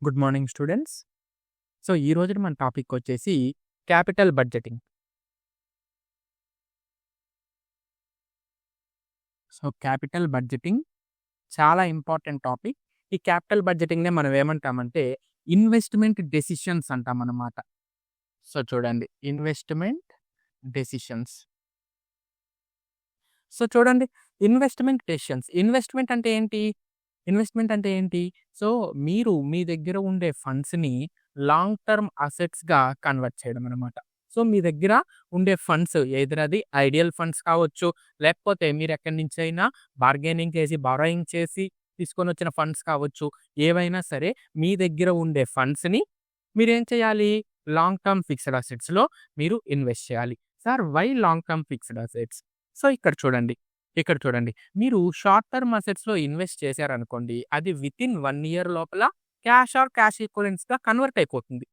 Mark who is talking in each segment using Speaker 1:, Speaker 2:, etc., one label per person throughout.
Speaker 1: Good morning students. So, ఈ రోజున మన టాపిక్ వచ్చేసి capital budgeting. So, capital budgeting చాలా ఇంపార్టెంట్ టాపిక్. ఈ క్యాపిటల్ బడ్జెటింగ్‌నే మనం ఏమంటామంటే ఇన్వెస్ట్‌మెంట్ డెసిషన్స్ అంటామనమాట. సో, చూడండి ఇన్వెస్ట్‌మెంట్ డెసిషన్స్. సో, చూడండి ఇన్వెస్ట్‌మెంట్ డెసిషన్స్. ఇన్వెస్ట్‌మెంట్ అంటే ఏంటి? ఇన్వెస్ట్‌మెంట్ అంటే ఏంటి? సో, మీరు మీ దగ్గర ఉండే ఫండ్స్‌ని లాంగ్ టర్మ్ అసెట్స్‌గా కన్వర్ట్ చేయడం అనమాట. సో, మీ దగ్గర ఉండే ఫండ్స్ ఎయిదర్ అది ఐడియల్ ఫండ్స్ కావచ్చు, లేకపోతే మీరెక్కడి నుంచైనా బార్గెనింగ్ చేసి, బారోయింగ్ చేసి తీసుకొనొచ్చిన ఫండ్స్ కావచ్చు. ఏవైనా సరే మీ దగ్గర ఉండే ఫండ్స్‌ని మీరేం చేయాలి? లాంగ్ టర్మ్ ఫిక్స్డ్ అసెట్స్‌లో మీరు ఇన్వెస్ట్ చేయాలి. Sir why long term fixed assets? So, ఇక్కడ చూడండి. మీరు షార్ట్ టర్మ్ అసెట్స్‌లో ఇన్వెస్ట్ చేశారనుకోండి. అది వితిన్ 1 ఇయర్ లోపల క్యాష్ ఆర్ క్యాష్ ఈక్వివలెంట్స్‌గా కన్వర్ట్ అయిపోతుంది.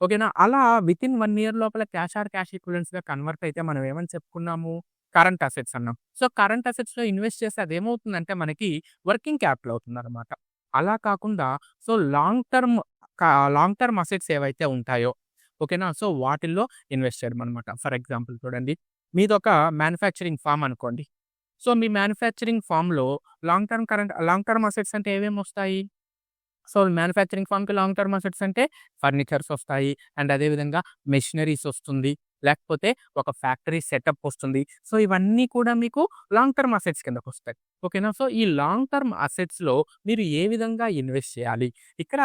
Speaker 1: ఓకేనా? అలా వితిన్ 1 ఇయర్ లోపల క్యాష్ ఆర్ క్యాష్ ఈక్వివలెంట్స్‌గా కన్వర్ట్ అయితే మనం ఏమని చెప్పుకున్నాము? కరెంట్ అసెట్స్ అన్నాం. సో, కరెంట్ అసెట్స్‌లో ఇన్వెస్ట్ చేస్తే అదేమవుతుందంటే మనకి వర్కింగ్ క్యాపిటల్ అవుతుందనమాట. అలా కాకుండా సో, లాంగ్ టర్మ్ అసెట్స్ ఏవైతే ఉంటాయో ఓకేనా? సో, వాటిల్లో ఇన్వెస్ట్ చేయడం అనమాట. ఫర్ ఎగ్జాంపుల్ చూడండి. మీదొక మ్యానుఫ్యాక్చరింగ్ ఫార్మ్ అనుకోండి. సో, మీ మ్యానుఫ్యాక్చరింగ్ ఫార్మ్‌లో లాంగ్ టర్మ్ అసెట్స్ అంటే ఏమేమొస్తాయి? సో, మ్యానుఫ్యాక్చరింగ్ ఫార్మ్‌కి లాంగ్ టర్మ్ అసెట్స్ అంటే ఫర్నిచర్స్ వస్తాయి. అండ్ అదే విధంగా మెషినరీస్ వస్తుంది. లేకపోతే ఒక ఫ్యాక్టరీ సెటప్ వస్తుంది. సో, ఇవన్నీ కూడా మీకు లాంగ్ టర్మ్ అసెట్స్ కిందకొస్తాయి. ఓకేనా? సో, ఈ లాంగ్ టర్మ్ అసెట్స్‌లో మీరు ఏ విధంగా ఇన్వెస్ట్ చేయాలి? ఇక్కడ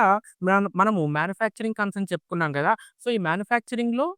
Speaker 1: మనము మ్యానుఫ్యాక్చరింగ్ కన్సర్న్ చెప్పుకున్నాం కదా! సో, ఈ మ్యానుఫ్యాక్చరింగ్‌లో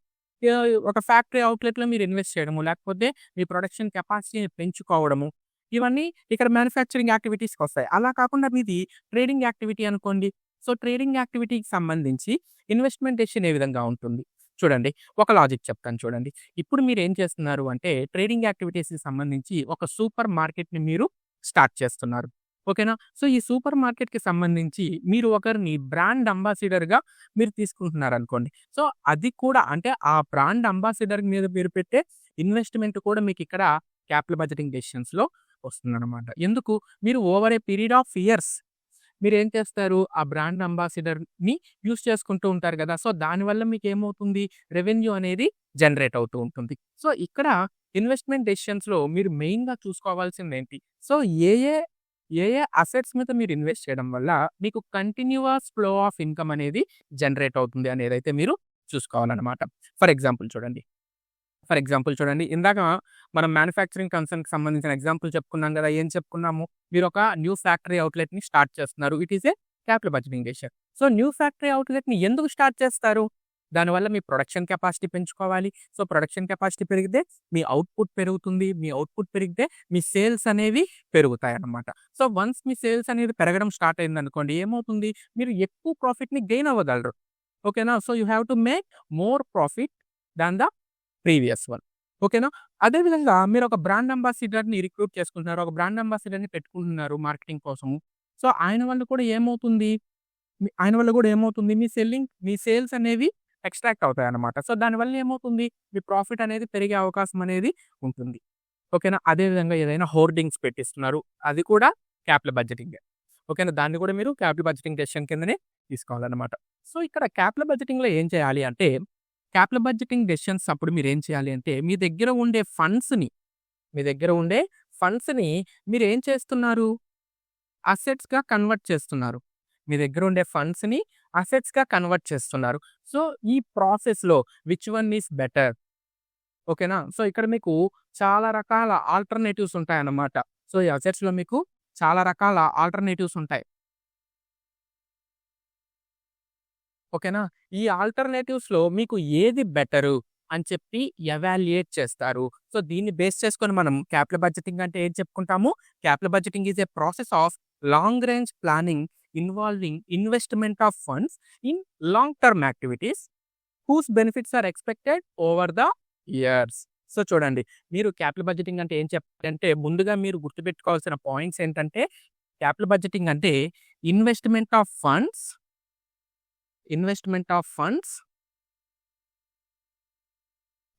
Speaker 1: ఒక ఫ్యాక్టరీ అవుట్‌లెట్‌లో మీరు ఇన్వెస్ట్ చేయడము, లేకపోతే మీ ప్రొడక్షన్ కెపాసిటీని పెంచుకోవడము. ఇవన్నీ ఇక్కడ మ్యానుఫ్యాక్చరింగ్ యాక్టివిటీస్‌కొస్తాయి. అలా కాకుండా మీది ట్రేడింగ్ యాక్టివిటీ అనుకోండి. సో, ట్రేడింగ్ యాక్టివిటీకి సంబంధించి ఇన్వెస్ట్‌మెంట్ డెసిషన్ ఏ విధంగా ఉంటుంది? చూడండి. ఒక లాజిక్ చెప్తాను చూడండి. ఇప్పుడు మీరేం చేస్తున్నారు అంటే ట్రేడింగ్ యాక్టివిటీస్‌కి సంబంధించి ఒక సూపర్ మార్కెట్‌ని మీరు స్టార్ట్ చేస్తున్నారు. ఓకేనా? సో, ఈ సూపర్ మార్కెట్‌కి సంబంధించి మీరు ఒకరిని బ్రాండ్ అంబాసిడర్‌గా మీరు తీసుకుంటున్నారనుకోండి. సో, అది కూడా అంటే ఆ బ్రాండ్ అంబాసిడర్ మీద మీరు పెట్టే ఇన్వెస్ట్‌మెంట్ కూడా మీకిక్కడ క్యాపిటల్ బడ్జెటింగ్ డెసిషన్స్‌లో వస్తుందనమాట. ఎందుకు? మీరు over a period of years మీరేం చేస్తారు? ఆ బ్రాండ్ అంబాసిడర్‌ని యూజ్ చేసుకుంటూ ఉంటారు గదా! సో, దానివల్ల మీకేమవుతుంది? రెవెన్యూ అనేది జనరేట్ అవుతూ ఉంటుంది. సో, ఇక్కడ ఇన్వెస్ట్‌మెంట్ డెసిషన్స్‌లో మీరు మెయిన్‌గా చూసుకోవాల్సిందేంటి? సో, ఏ ఏ ఏ ఏ అసెట్స్ మీద మీరు ఇన్వెస్ట్ చేయడం వల్ల మీకు కంటిన్యూయస్ ఫ్లో ఆఫ్ ఇన్‌కమ్ అనేది జనరేట్ అవుతుంది అనేదైతే మీరు చూసుకోవాలనమాట. ఫర్ ఎగ్జాంపుల్ చూడండి. ఇందాక మనం మ్యానుఫ్యాక్చరింగ్ కన్సర్న్‌కి సంబంధించిన ఎగ్జాంపుల్ చెప్పుకున్నాం గదా! ఏం చెప్పుకున్నాము? మీరొక న్యూ ఫ్యాక్టరీ అవుట్‌లెట్‌ని స్టార్ట్ చేస్తున్నారు. It is a capital budgeting decision. So, new factory అవుట్‌లెట్‌ని ఎందుకు స్టార్ట్ చేస్తారు? దానివల్ల మీ ప్రొడక్షన్ కెపాసిటీ పెంచుకోవాలి. సో, ప్రొడక్షన్ కెపాసిటీ పెరిగితే మీ అవుట్‌పుట్ పెరుగుతుంది. మీ అవుట్‌పుట్ పెరిగితే మీ సేల్స్ అనేవి పెరుగుతాయన్నమాట. సో, వన్స్ మీ సేల్స్ అనేది పెరగడం స్టార్ట్ అయిందనుకోండి ఏమవుతుంది? మీరు ఎక్కువ ప్రాఫిట్‌ని గెయిన్ అవ్వగలరు. ఓకేనా? So, you have to make more profit than the previous one. ఓకేనా? అదే విధంగా మీరొక బ్రాండ్ అంబాసిడర్‌ని రిక్రూట్ చేసుకుంటున్నారు. ఒక బ్రాండ్ అంబాసిడర్‌ని పెట్టుకుంటున్నారు మార్కెటింగ్ కోసము. సో, ఆయన వల్ల కూడా ఏమవుతుంది? మీ సేల్స్ అనేవి ఎక్స్‌ట్రాక్ట్ అవుతాయన్నమాట. సో, దానివల్ల ఏమవుతుంది? మీ ప్రాఫిట్ అనేది పెరిగే అవకాశం అనేది ఉంటుంది. ఓకేనా? అదే విధంగా ఏదైనా హోర్డింగ్స్ పెట్టిస్తున్నారు. అది కూడా క్యాపిటల్ బడ్జెటింగే. ఓకేనా? దాన్ని కూడా మీరు క్యాపిటల్ బడ్జెటింగ్ డెసిషన్ కిందనే తీసుకోవాలన్నమాట. సో, ఇక్కడ క్యాపిటల్ బడ్జెటింగ్‌లో ఏం చేయాలి అంటే, క్యాపిటల్ బడ్జెటింగ్ డెసిషన్స్ అప్పుడు మీరేం చేయాలి అంటే, మీ దగ్గర ఉండే ఫండ్స్‌ని మీరేం చేస్తున్నారు? అసెట్స్‌గా కన్వర్ట్ చేస్తున్నారు. మీ దగ్గర ఉండే ఫండ్స్‌ని అసెట్స్‌గా కన్వర్ట్ చేస్తున్నారు. సో, ఈ ప్రాసెస్‌లో విచ్ వన్ ఈస్ బెటర్? ఓకేనా? సో, ఇక్కడ మీకు చాలా రకాల ఆల్టర్‌నేటివ్స్ ఉంటాయన్నమాట. సో, ఈ అసెట్స్‌లో మీకు చాలా రకాల ఆల్టర్‌నేటివ్స్ ఉంటాయి. ఓకేనా? ఈ ఆల్టర్‌నేటివ్స్‌లో మీకు ఏది బెటరు అని చెప్పి ఎవాల్యుయేట్ చేస్తారు. సో, దీన్ని బేస్ చేసుకొని మనం క్యాపిటల్ బడ్జెటింగ్ అంటే ఏం చెప్పుకుంటాము? Capital budgeting is a process of long range planning involving investment of funds in long term activities whose benefits are expected over the years. So, చూడండి మీరు క్యాపిటల్ బడ్జెటింగ్ అంటే ఏం చెప్పాలంటే ముందుగా మీరు గుర్తుపెట్టుకోవాల్సిన పాయింట్స్ ఏంటంటే, క్యాపిటల్ బడ్జెటింగ్ అంటే investment of funds investment of funds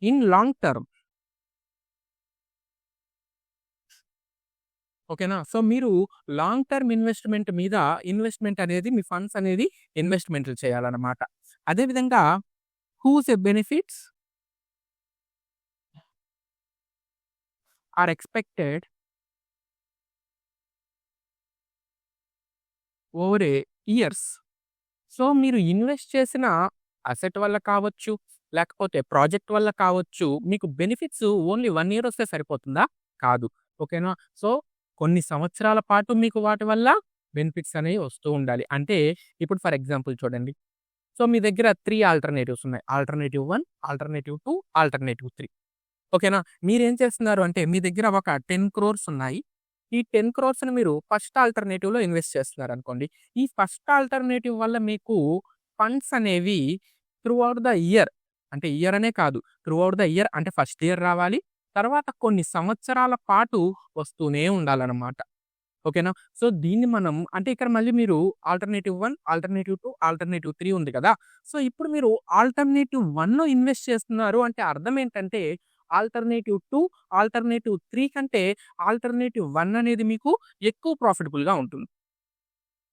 Speaker 1: in long term. ఓకేనా? సో, మీరు లాంగ్ టర్మ్ ఇన్వెస్ట్‌మెంట్ అనేది మీ ఫండ్స్ అనేది ఇన్వెస్ట్‌మెంట్లు చేయాలన్నమాట. అదే విధంగా whose a benefits are expected over a years. So, మీరు ఇన్వెస్ట్ చేసిన అసెట్ వల్ల కావచ్చు, లేకపోతే ప్రాజెక్ట్ వల్ల కావచ్చు, మీకు బెనిఫిట్స్ ఓన్లీ 1 ఇయర్ వస్తే సరిపోతుందా? కాదు. ఓకేనా? సో, కొన్ని సంవత్సరాల పాటు మీకు వాటి వల్ల బెనిఫిట్స్ అనేవి వస్తూ ఉండాలి. అంటే ఇప్పుడు ఫర్ ఎగ్జాంపుల్ చూడండి. సో, మీ దగ్గర 3 ఆల్టర్‌నేటివ్స్ ఉన్నాయి. Alternative 1, alternative 2, alternative 3. ఓకేనా? మీరేం చేస్తున్నారు అంటే మీ దగ్గర ఒక 10 క్రోర్స్ ఉన్నాయి. ఈ 10 క్రోర్స్‌ని మీరు ఫస్ట్ ఆల్టర్‌నేటివ్‌లో ఇన్వెస్ట్ చేస్తున్నారనుకోండి. ఈ ఫస్ట్ ఆల్టర్‌నేటివ్ వల్ల మీకు ఫండ్స్ అనేవి త్రూ ఔట్ ద ఇయర్, అంటే ఇయర్ అనే కాదు. త్రూ ఔట్ ద ఇయర్ అంటే ఫస్ట్ ఇయర్ రావాలి. తర్వాత కొన్ని సంవత్సరాల పాటు వస్తూనే ఉండాలనమాట. ఓకేనా? సో, దీన్ని మనం అంటే ఇక్కడ మళ్ళీ మీరు ఆల్టర్‌నేటివ్ 1, ఆల్టర్‌నేటివ్ 2, ఆల్టర్‌నేటివ్ 3 ఉంది కదా! సో, ఇప్పుడు మీరు ఆల్టర్‌నేటివ్ 1లో ఇన్వెస్ట్ చేస్తున్నారు అంటే అర్థం ఏంటంటే ఆల్టర్‌నేటివ్ 2, ఆల్టర్‌నేటివ్ 3 కంటే ఆల్టర్‌నేటివ్ 1 అనేది మీకు ఎక్కువ ప్రాఫిటబుల్‌గా ఉంటుంది.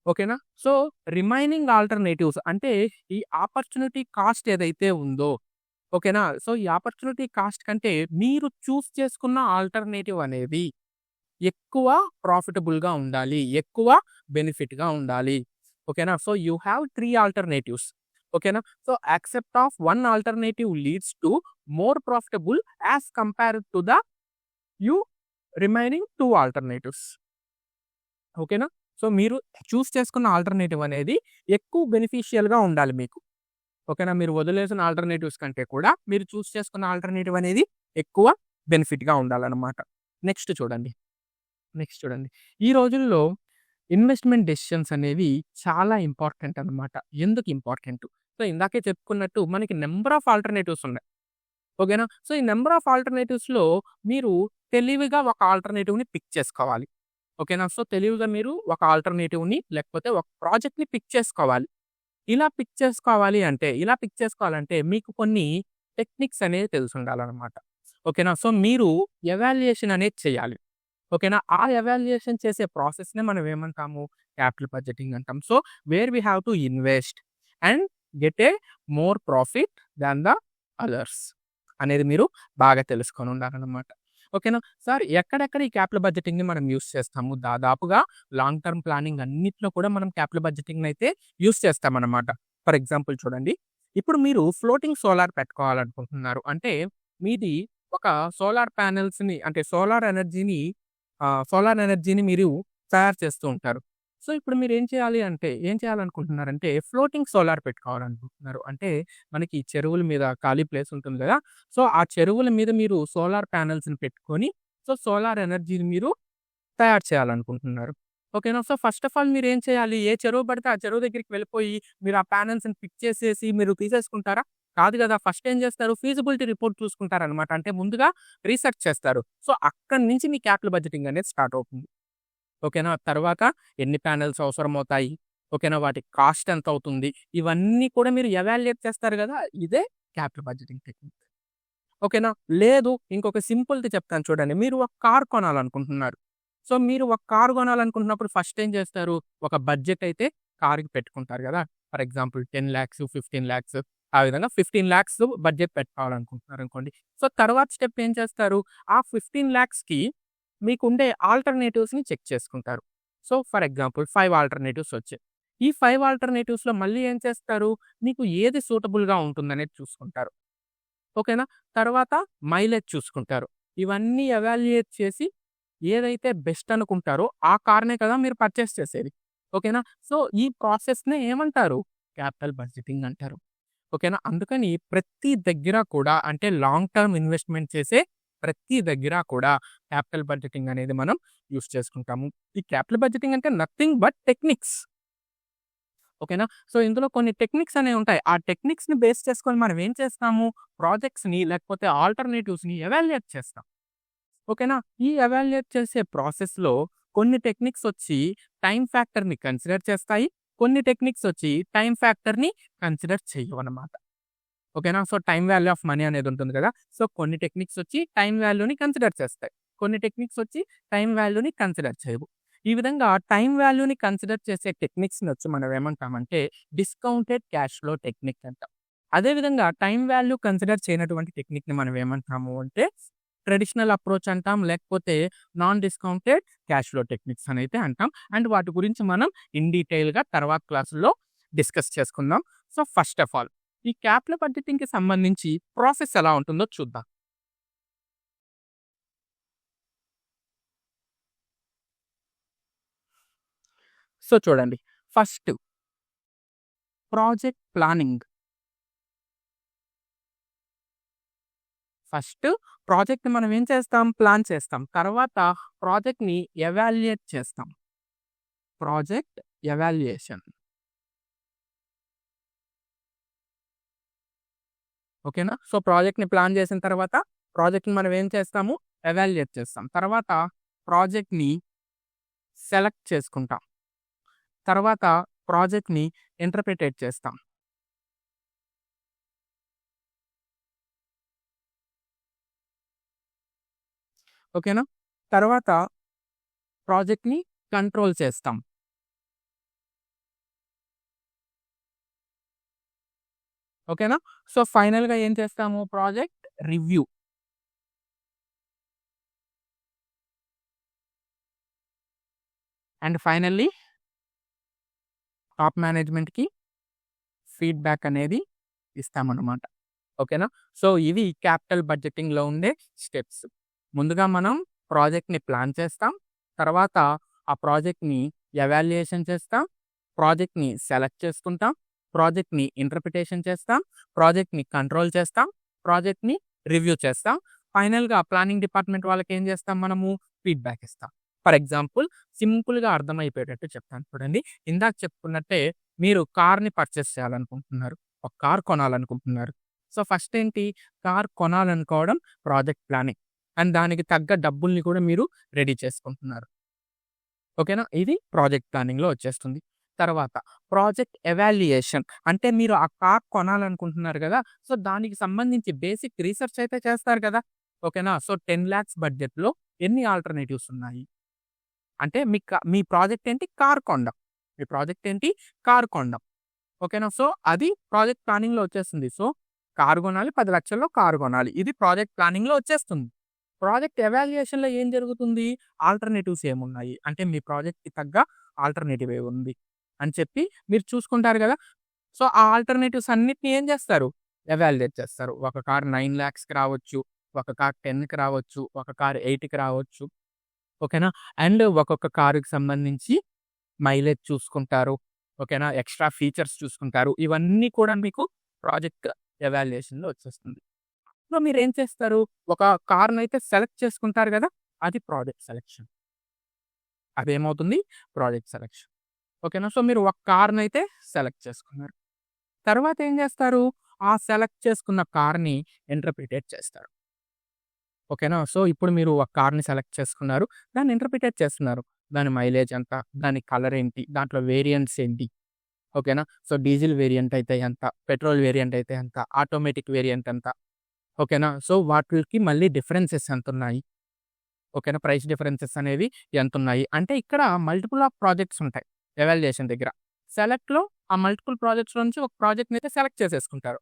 Speaker 1: ఓకేనా? సో, రిమైనింగ్ ఆల్టర్‌నేటివ్స్ అంటే ఈ ఆపర్చునిటీ కాస్ట్ ఏదైతే ఉందో, ఓకేనా? సో, ఈ ఆపర్చునిటీ కాస్ట్ కంటే మీరు చూస్ చేసుకున్న ఆల్టర్‌నేటివ్ అనేది ఎక్కువ ప్రాఫిటబుల్‌గా ఉండాలి. ఎక్కువ బెనిఫిట్‌గా ఉండాలి. ఓకేనా? So, you have 3 alternatives. ఓకేనా? So, accept of 1 alternative leads to more profitable as compared to the you remaining 2 alternatives. ఓకేనా? సో, మీరు చూస్ చేసుకున్న ఆల్టర్‌నేటివ్ అనేది ఎక్కువ బెనిఫిషియల్‌గా ఉండాలి మీకు. ఓకేనా? మీరు వదిలేసిన ఆల్టర్‌నేటివ్స్ కంటే కూడా మీరు చూస్ చేసుకున్న ఆల్టర్‌నేటివ్ అనేది ఎక్కువ బెనిఫిట్‌గా ఉండాలన్నమాట. నెక్స్ట్ చూడండి. నెక్స్ట్ చూడండి. ఈ రోజుల్లో ఇన్వెస్ట్‌మెంట్ డెసిషన్స్ అనేవి చాలా ఇంపార్టెంట్ అన్నమాట. ఎందుకు ఇంపార్టెంటు? సో, ఇందాకే చెప్పుకున్నట్టు మనకి నంబర్ ఆఫ్ ఆల్టర్‌నేటివ్స్ ఉన్నాయి. ఓకేనా? సో, ఈ నంబర్ ఆఫ్ ఆల్టర్‌నేటివ్స్‌లో మీరు తెలివిగా ఒక ఆల్టర్‌నేటివ్‌ని పిక్ చేసుకోవాలి. ఓకేనా? సో, తెలివిగా మీరు ఒక ఆల్టర్‌నేటివ్‌ని లేకపోతే ఒక ప్రాజెక్ట్‌ని పిక్ చేసుకోవాలి. ఇలా పిక్ చేసుకోవాలంటే మీకు కొన్ని టెక్నిక్స్ అనేవి తెలిసుండాలన్నమాట. ఓకేనా? సో, మీరు ఎవాల్యుయేషన్ అనేది చేయాలి. ఓకేనా? ఆ ఎవాల్యుయేషన్ చేసే ప్రాసెస్‌నే మనం ఏమంటాము? క్యాపిటల్ బడ్జెటింగ్ అంటాం. So, where we have to invest and get a more profit than the others అనేది మీరు బాగా తెలుసుకొని ఉండాలన్నమాట. ఓకేనా? సార్ ఎక్కడెక్కడ ఈ క్యాపిటల్ బడ్జెటింగ్‌ని మనం యూజ్ చేస్తాము? దాదాపుగా లాంగ్ టర్మ్ ప్లానింగ్ అన్నిట్లో కూడా మనం క్యాపిటల్ బడ్జెటింగ్‌నయితే యూజ్ చేస్తామన్నమాట. ఫర్ ఎగ్జాంపుల్ చూడండి. ఇప్పుడు మీరు ఫ్లోటింగ్ సోలార్ పెట్టుకోవాలనుకుంటున్నారు. అంటే మీది ఒక సోలార్ ప్యానెల్స్‌ని అంటే సోలార్ ఎనర్జీని మీరు తయారు చేస్తూ ఉంటారు. సో, ఇప్పుడు మీరేం చేయాలి అంటే, ఏం చేయాలనుకుంటున్నారంటే, ఫ్లోటింగ్ సోలార్ పెట్టుకోవాలనుకుంటున్నారు. అంటే, మనకి చెరువుల మీద ఖాళీ ప్లేస్ ఉంటుంది గదా! సో, ఆ చెరువుల మీద మీరు సోలార్ ప్యానెల్స్‌ని పెట్టుకొని, సో, సోలార్ ఎనర్జీని మీరు తయారు చేయాలనుకుంటున్నారు. ఓకేనా? సో, ఫస్ట్ ఆఫ్ ఆల్ మీరేం చేయాలి? ఏ చెరువు పడితే ఆ చెరువు దగ్గరికి వెళ్ళిపోయి, మీరు ఆ ప్యానెల్స్‌ని ఫిక్స్ చేసేసి మీరు తీసేసుకుంటారా? కాదు గదా! ఫస్ట్ ఏం జేస్తారు? ఫీజిబిలిటీ రిపోర్ట్ చూసుకుంటారనమాట. అంటే ముందుగా రిసర్చ్ చేస్తారు. సో, అక్కడి నుంచి మీ క్యాపిటల్ బడ్జెటింగ్ అనేది స్టార్ట్ అవుతుంది. ఓకేనా? తర్వాత ఎన్ని ప్యానెల్స్ అవసరమవుతాయి? ఓకేనా? వాటి కాస్ట్ ఎంతవుతుంది? ఇవన్నీ కూడా మీరు ఎవాల్యుయేట్ చేస్తారు గదా! ఇదే క్యాపిటల్ బడ్జెటింగ్ టెక్నిక్. ఓకేనా? లేదు ఇంకొక సింపుల్‌ది చెప్తాను చూడండి. మీరు ఒక కార్ కొనాలనుకుంటున్నారు. సో, మీరు ఒక కార్ కొనాలనుకుంటున్నప్పుడు ఫస్ట్ ఏం చేస్తారు? ఒక బడ్జెట్ అయితే కార్‌కి పెట్టుకుంటారు గదా! ఫర్ ఎగ్జాంపుల్ 10,00,000, 15,00,000 ఆ విధంగా 15,00,000 బడ్జెట్ పెట్టుకోవాలనుకుంటున్నారనుకోండి. సో, తర్వాత స్టెప్ ఏం చేస్తారు? ఆ 15,00,000కి మీకుండే ఆల్టర్‌నేటివ్స్‌ని చెక్ చేసుకుంటారు. సో, ఫర్ ఎగ్జాంపుల్ 5 ఆల్టర్‌నేటివ్స్ వచ్చాయి. ఈ 5 ఆల్టర్‌నేటివ్స్‌లో మళ్ళీ ఏం చేస్తారు? మీకు ఏది సూటబుల్‌గా ఉంటుందనేది చూసుకుంటారు. ఓకేనా? తర్వాత మైలేజ్ చూసుకుంటారు. ఇవన్నీ ఎవాల్యుయేట్ చేసి ఏదైతే బెస్ట్ అనుకుంటారో ఆ కార్‌నే కదా మీరు పర్చేస్ చేసేది. ఓకేనా? సో, ఈ ప్రాసెస్‌నే ఏమంటారు? క్యాపిటల్ బడ్జెటింగ్ అంటారు. ఓకేనా? అందుకని ప్రతి దగ్గర కూడా అంటే లాంగ్ టర్మ్ ఇన్వెస్ట్‌మెంట్ చేసే ప్రతి దగ్గర కూడా క్యాపిటల్ బడ్జెటింగ్ అనేది మనం యూజ్ చేసుకుంటాము. ఈ క్యాపిటల్ బడ్జెటింగ్ అంటే నథింగ్ బట్ టెక్నిక్స్. ఓకేనా? సో, ఇందులో కొన్ని టెక్నిక్స్ అనేవి ఉంటాయి. ఆ టెక్నిక్స్‌ని బేస్ చేసుకొని మనం ఏం చేస్తాము? ప్రాజెక్ట్స్‌ని లేకపోతే ఆల్టర్‌నేటివ్స్‌ని ఎవాల్యుయేట్ చేస్తాం. ఓకేనా? ఈ ఎవాల్యుయేట్ చేసే ప్రాసెస్‌లో కొన్ని టెక్నిక్స్ వచ్చి టైమ్ ఫ్యాక్టర్‌ని కన్సిడర్ చేస్తాయి. కొన్ని టెక్నిక్స్ వచ్చి టైమ్ ఫ్యాక్టర్‌ని కన్సిడర్ చెయ్యవనమాట. ఓకేనా? So, time value of money అనేది ఉంటుంది కదా! సో, కొన్ని టెక్నిక్స్ వచ్చి టైమ్ వాల్యూని కన్సిడర్ చేస్తాయి. కొన్ని టెక్నిక్స్ వచ్చి టైమ్ వాల్యూని కన్సిడర్ చేయవు. ఈ విధంగా టైమ్ వాల్యూని కన్సిడర్ చేసే టెక్నిక్స్‌ని వచ్చి మనం ఏమంటామంటే డిస్కౌంటెడ్ క్యాష్ ఫ్లో టెక్నిక్ అంటాం. అదే విధంగా టైమ్ వాల్యూ కన్సిడర్ చేయనటువంటి టెక్నిక్‌ని మనం ఏమంటాము అంటే ట్రెడిషనల్ అప్రోచ్ అంటాం. లేకపోతే non discounted cash flow techniques అనైతే అంటాం. అండ్ వాటి గురించి మనం ఇన్ డీటెయిల్‌గా తర్వాత క్లాసుల్లో డిస్కస్ చేసుకుందాం. సో, ఫస్ట్ ఆఫ్ ఆల్ ఈ క్యాపిటల్ బడ్జెటింగ్‌కి సంబంధించి ప్రాసెస్ ఎలా ఉంటుందో చూద్దాం. సో, చూడండి. First project planning. ఫస్ట్ ప్రాజెక్ట్‌ని మనం ఏం చేస్తాం? ప్లాన్ చేస్తాం. తర్వాత ప్రాజెక్ట్‌ని ఎవాల్యుయేట్ చేస్తాం. Project evaluation. ఓకేనా? సో, ప్రాజెక్ట్‌ని ప్లాన్ చేసిన తర్వాత ప్రాజెక్ట్‌ని మనం ఏం చేస్తాము? ఎవాల్యుయేట్ చేస్తాం. తర్వాత ప్రాజెక్ట్‌ని సెలెక్ట్ చేసుకుంటాం. తర్వాత ప్రాజెక్ట్‌ని ఇంటర్ప్రిటేట్ చేస్తాం. ఓకేనా? తర్వాత ప్రాజెక్ట్‌ని కంట్రోల్ చేస్తాం. ఓకేనా? సో, ఫైనల్‌గా ఏం చేస్తాము? Project review. And finally top మేనేజ్మెంట్‌కి ఫీడ్‌బ్యాక్ అనేది ఇస్తామనమాట. ఓకేనా? సో, ఇవి క్యాపిటల్ బడ్జెటింగ్‌లో ఉండే స్టెప్స్. ముందుగా మనం ప్రాజెక్ట్‌ని ప్లాన్ చేస్తాం. తర్వాత ఆ ప్రాజెక్ట్‌ని ఎవాల్యుయేషన్ చేస్తాం. ప్రాజెక్ట్‌ని సెలెక్ట్ చేసుకుంటాం. ప్రాజెక్ట్‌ని ఇంటర్ప్రిటేషన్ చేస్తాం. ప్రాజెక్ట్‌ని కంట్రోల్ చేస్తాం. ప్రాజెక్ట్‌ని రివ్యూ చేస్తాం. ఫైనల్‌గా ప్లానింగ్ డిపార్ట్‌మెంట్ వాళ్ళకేం చేస్తాం మనము? ఫీడ్‌బ్యాక్ ఇస్తాం. ఫర్ ఎగ్జాంపుల్ సింపుల్‌గా అర్థమైపోయేటట్టు చెప్తాను చూడండి. ఇందాక చెప్పుకున్నట్టే మీరు కార్‌ని పర్చేస్ చేయాలనుకుంటున్నారు. ఒక కార్ కొనాలనుకుంటున్నారు. సో, ఫస్ట్ ఏంటి? కార్ కొనాలనుకోవడం ప్రాజెక్ట్ ప్లానింగ్. అండ్ దానికి తగ్గ డబ్బుల్ని కూడా మీరు రెడీ చేసుకుంటున్నారు. ఓకేనా? ఇది ప్రాజెక్ట్ ప్లానింగ్‌లో వచ్చేస్తుంది. తర్వాత ప్రాజెక్ట్ ఎవాల్యుయేషన్. అంటే మీరు ఆ కార్ కొనాలనుకుంటున్నారు గదా! సో, దానికి సంబంధించి బేసిక్ రిసర్చ్ అయితే చేస్తారు కదా! ఓకేనా? సో, 10,00,000 బడ్జెట్‌లో ఎన్ని ఆల్టర్‌నేటివ్స్ ఉన్నాయి? అంటే మీ ప్రాజెక్ట్ ఏంటి? కార్ కొనడం. మీ ప్రాజెక్ట్ ఏంటి? కార్ కొనడం. ఓకేనా? సో, అది ప్రాజెక్ట్ ప్లానింగ్‌లో వచ్చేస్తుంది. సో, కారు కొనాలి. 10,00,000లో కారు కొనాలి. ఇది ప్రాజెక్ట్ ప్లానింగ్‌లో వచ్చేస్తుంది. ప్రాజెక్ట్ ఎవాల్యుయేషన్‌లో ఏం జరుగుతుంది? ఆల్టర్‌నేటివ్స్ ఏమున్నాయి? అంటే మీ ప్రాజెక్ట్‌కి తగ్గ ఆల్టర్‌నేటివ్ ఏముంది? అని చెప్పి మీరు చూసుకుంటారు గదా! సో, ఆ ఆల్టర్‌నేటివ్స్ అన్నిటిని ఏం చేస్తారు? ఎవాల్యుయేట్ చేస్తారు. ఒక కార్ 9,00,000కి రావచ్చు. ఒక కార్ 10కి రావచ్చు. ఒక కార్ 8కి రావచ్చు. ఓకేనా? అండ్ ఒక్కొక్క కారుకి సంబంధించి మైలేజ్ చూసుకుంటారు. ఓకేనా? ఎక్స్‌ట్రా ఫీచర్స్ చూసుకుంటారు. ఇవన్నీ కూడా మీకు ప్రాజెక్ట్ ఎవాల్యుయేషన్‌లో వచ్చేస్తుంది. సో, మీరేం చేస్తారు? ఒక కార్‌నైతే సెలెక్ట్ చేసుకుంటారు గదా! అది ప్రాజెక్ట్ సెలక్షన్. అదేమవుతుంది? Project selection. ఓకేనా? సో, మీరు ఒక కార్‌నైతే సెలెక్ట్ చేసుకున్నారు. తర్వాత ఏం చేస్తారు? ఆ సెలెక్ట్ చేసుకున్న కార్‌ని ఇంటర్ప్రిటేట్ చేస్తారు. ఓకేనా? సో, ఇప్పుడు మీరు ఒక కార్‌ని సెలెక్ట్ చేసుకున్నారు. దాన్ని ఇంటర్ప్రిటేట్ చేస్తున్నారు. దాని మైలేజ్ ఎంత? దాని కలర్ ఏంటి? దాంట్లో వేరియంట్స్ ఏంటి? ఓకేనా? సో, డీజిల్ వేరియంట్ అయితే ఎంత? పెట్రోల్ వేరియంట్ అయితే ఎంత? ఆటోమేటిక్ వేరియంట్ ఎంత? ఓకేనా? సో, వాటిలికి మళ్ళీ డిఫరెన్సెస్ ఎంతున్నాయి? ఓకేనా? ప్రైస్ డిఫరెన్సెస్ అనేవి ఎంతున్నాయి? అంటే ఇక్కడ మల్టిపుల్ ఆఫ్ ప్రాజెక్ట్స్ ఉంటాయి ఎవాల్యుయేషన్ దగ్గర. సెలెక్ట్‌లో ఆ మల్టిపుల్ ప్రాజెక్ట్స్ నుంచి ఒక ప్రాజెక్ట్‌నైతే సెలెక్ట్ చేసేసుకుంటారు.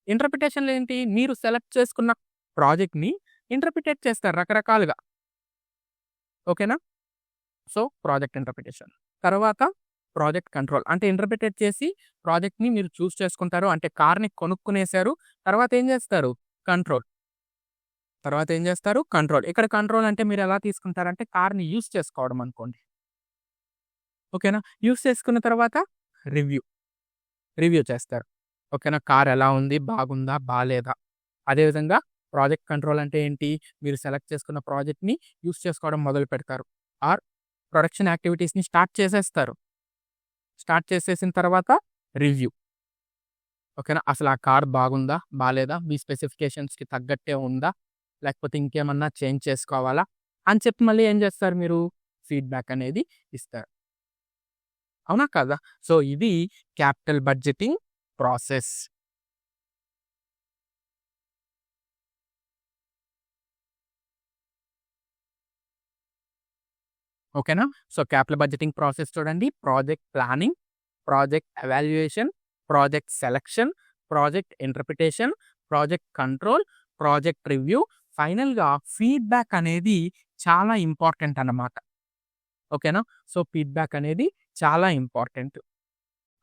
Speaker 1: ఇంటర్ప్రిటేషన్‌లో ఏంటి? మీరు సెలెక్ట్ చేసుకున్న ప్రాజెక్ట్‌ని ఇంటర్ప్రిటేట్ చేస్తారు రకరకాలుగా. ఓకేనా? So, project interpretation. తర్వాత ప్రాజెక్ట్ కంట్రోల్. అంటే ఇంటర్ప్రిటేట్ చేసి ప్రాజెక్ట్‌ని మీరు చూజ్ చేసుకుంటారు. అంటే కార్‌ని కొనుక్కునేసారు. తర్వాత ఏం చేస్తారు? కంట్రోల్. తర్వాత ఏం చేస్తారు? కంట్రోల్. ఇక్కడ కంట్రోల్ అంటే మీరెలా తీసుకుంటారంటే కార్‌ని యూజ్ చేసుకోవడం అనుకోండి. ఓకేనా? యూజ్ చేసుకున్న తర్వాత రివ్యూ. రివ్యూ చేస్తారు. ఓకేనా? కార్ ఎలా ఉంది? బాగుందా? బాలేదా? అదేవిధంగా ప్రాజెక్ట్ కంట్రోల్ అంటే ఏంటి? మీరు సెలెక్ట్ చేసుకున్న ప్రాజెక్ట్‌ని యూజ్ చేసుకోవడం మొదలుపెడతారు. ఆర్ ప్రొడక్షన్ యాక్టివిటీస్‌ని స్టార్ట్ చేసేస్తారు. స్టార్ట్ చేసేసిన తర్వాత రివ్యూ. ఓకేనా? అసలు ఆ కార్ బాగుందా? బాలేదా? మీ స్పెసిఫికేషన్స్‌కి తగ్గట్టే ఉందా? లేకపోతే ఇంకేమన్నా చేంజ్ చేసుకోవాలా? అని చెప్పి మళ్ళీ ఏం చేస్తారు మీరు? ఫీడ్‌బ్యాక్ అనేది ఇస్తారు. అవునా? కాదా? సో, ఇది క్యాపిటల్ బడ్జెటింగ్ ప్రాసెస్. ఓకేనా? సో, క్యాపిటల్ బడ్జెటింగ్ ప్రాసెస్ చూడండి. Project planning, project evaluation, project selection, project interpretation, project control, project review, ఫైనల్‌గా ఫీడ్‌బ్యాక్ అనేది చాలా ఇంపార్టెంట్ అన్నమాట. ఓకేనా? సో, ఫీడ్‌బ్యాక్ అనేది చాలా ఇంపార్టెంట్.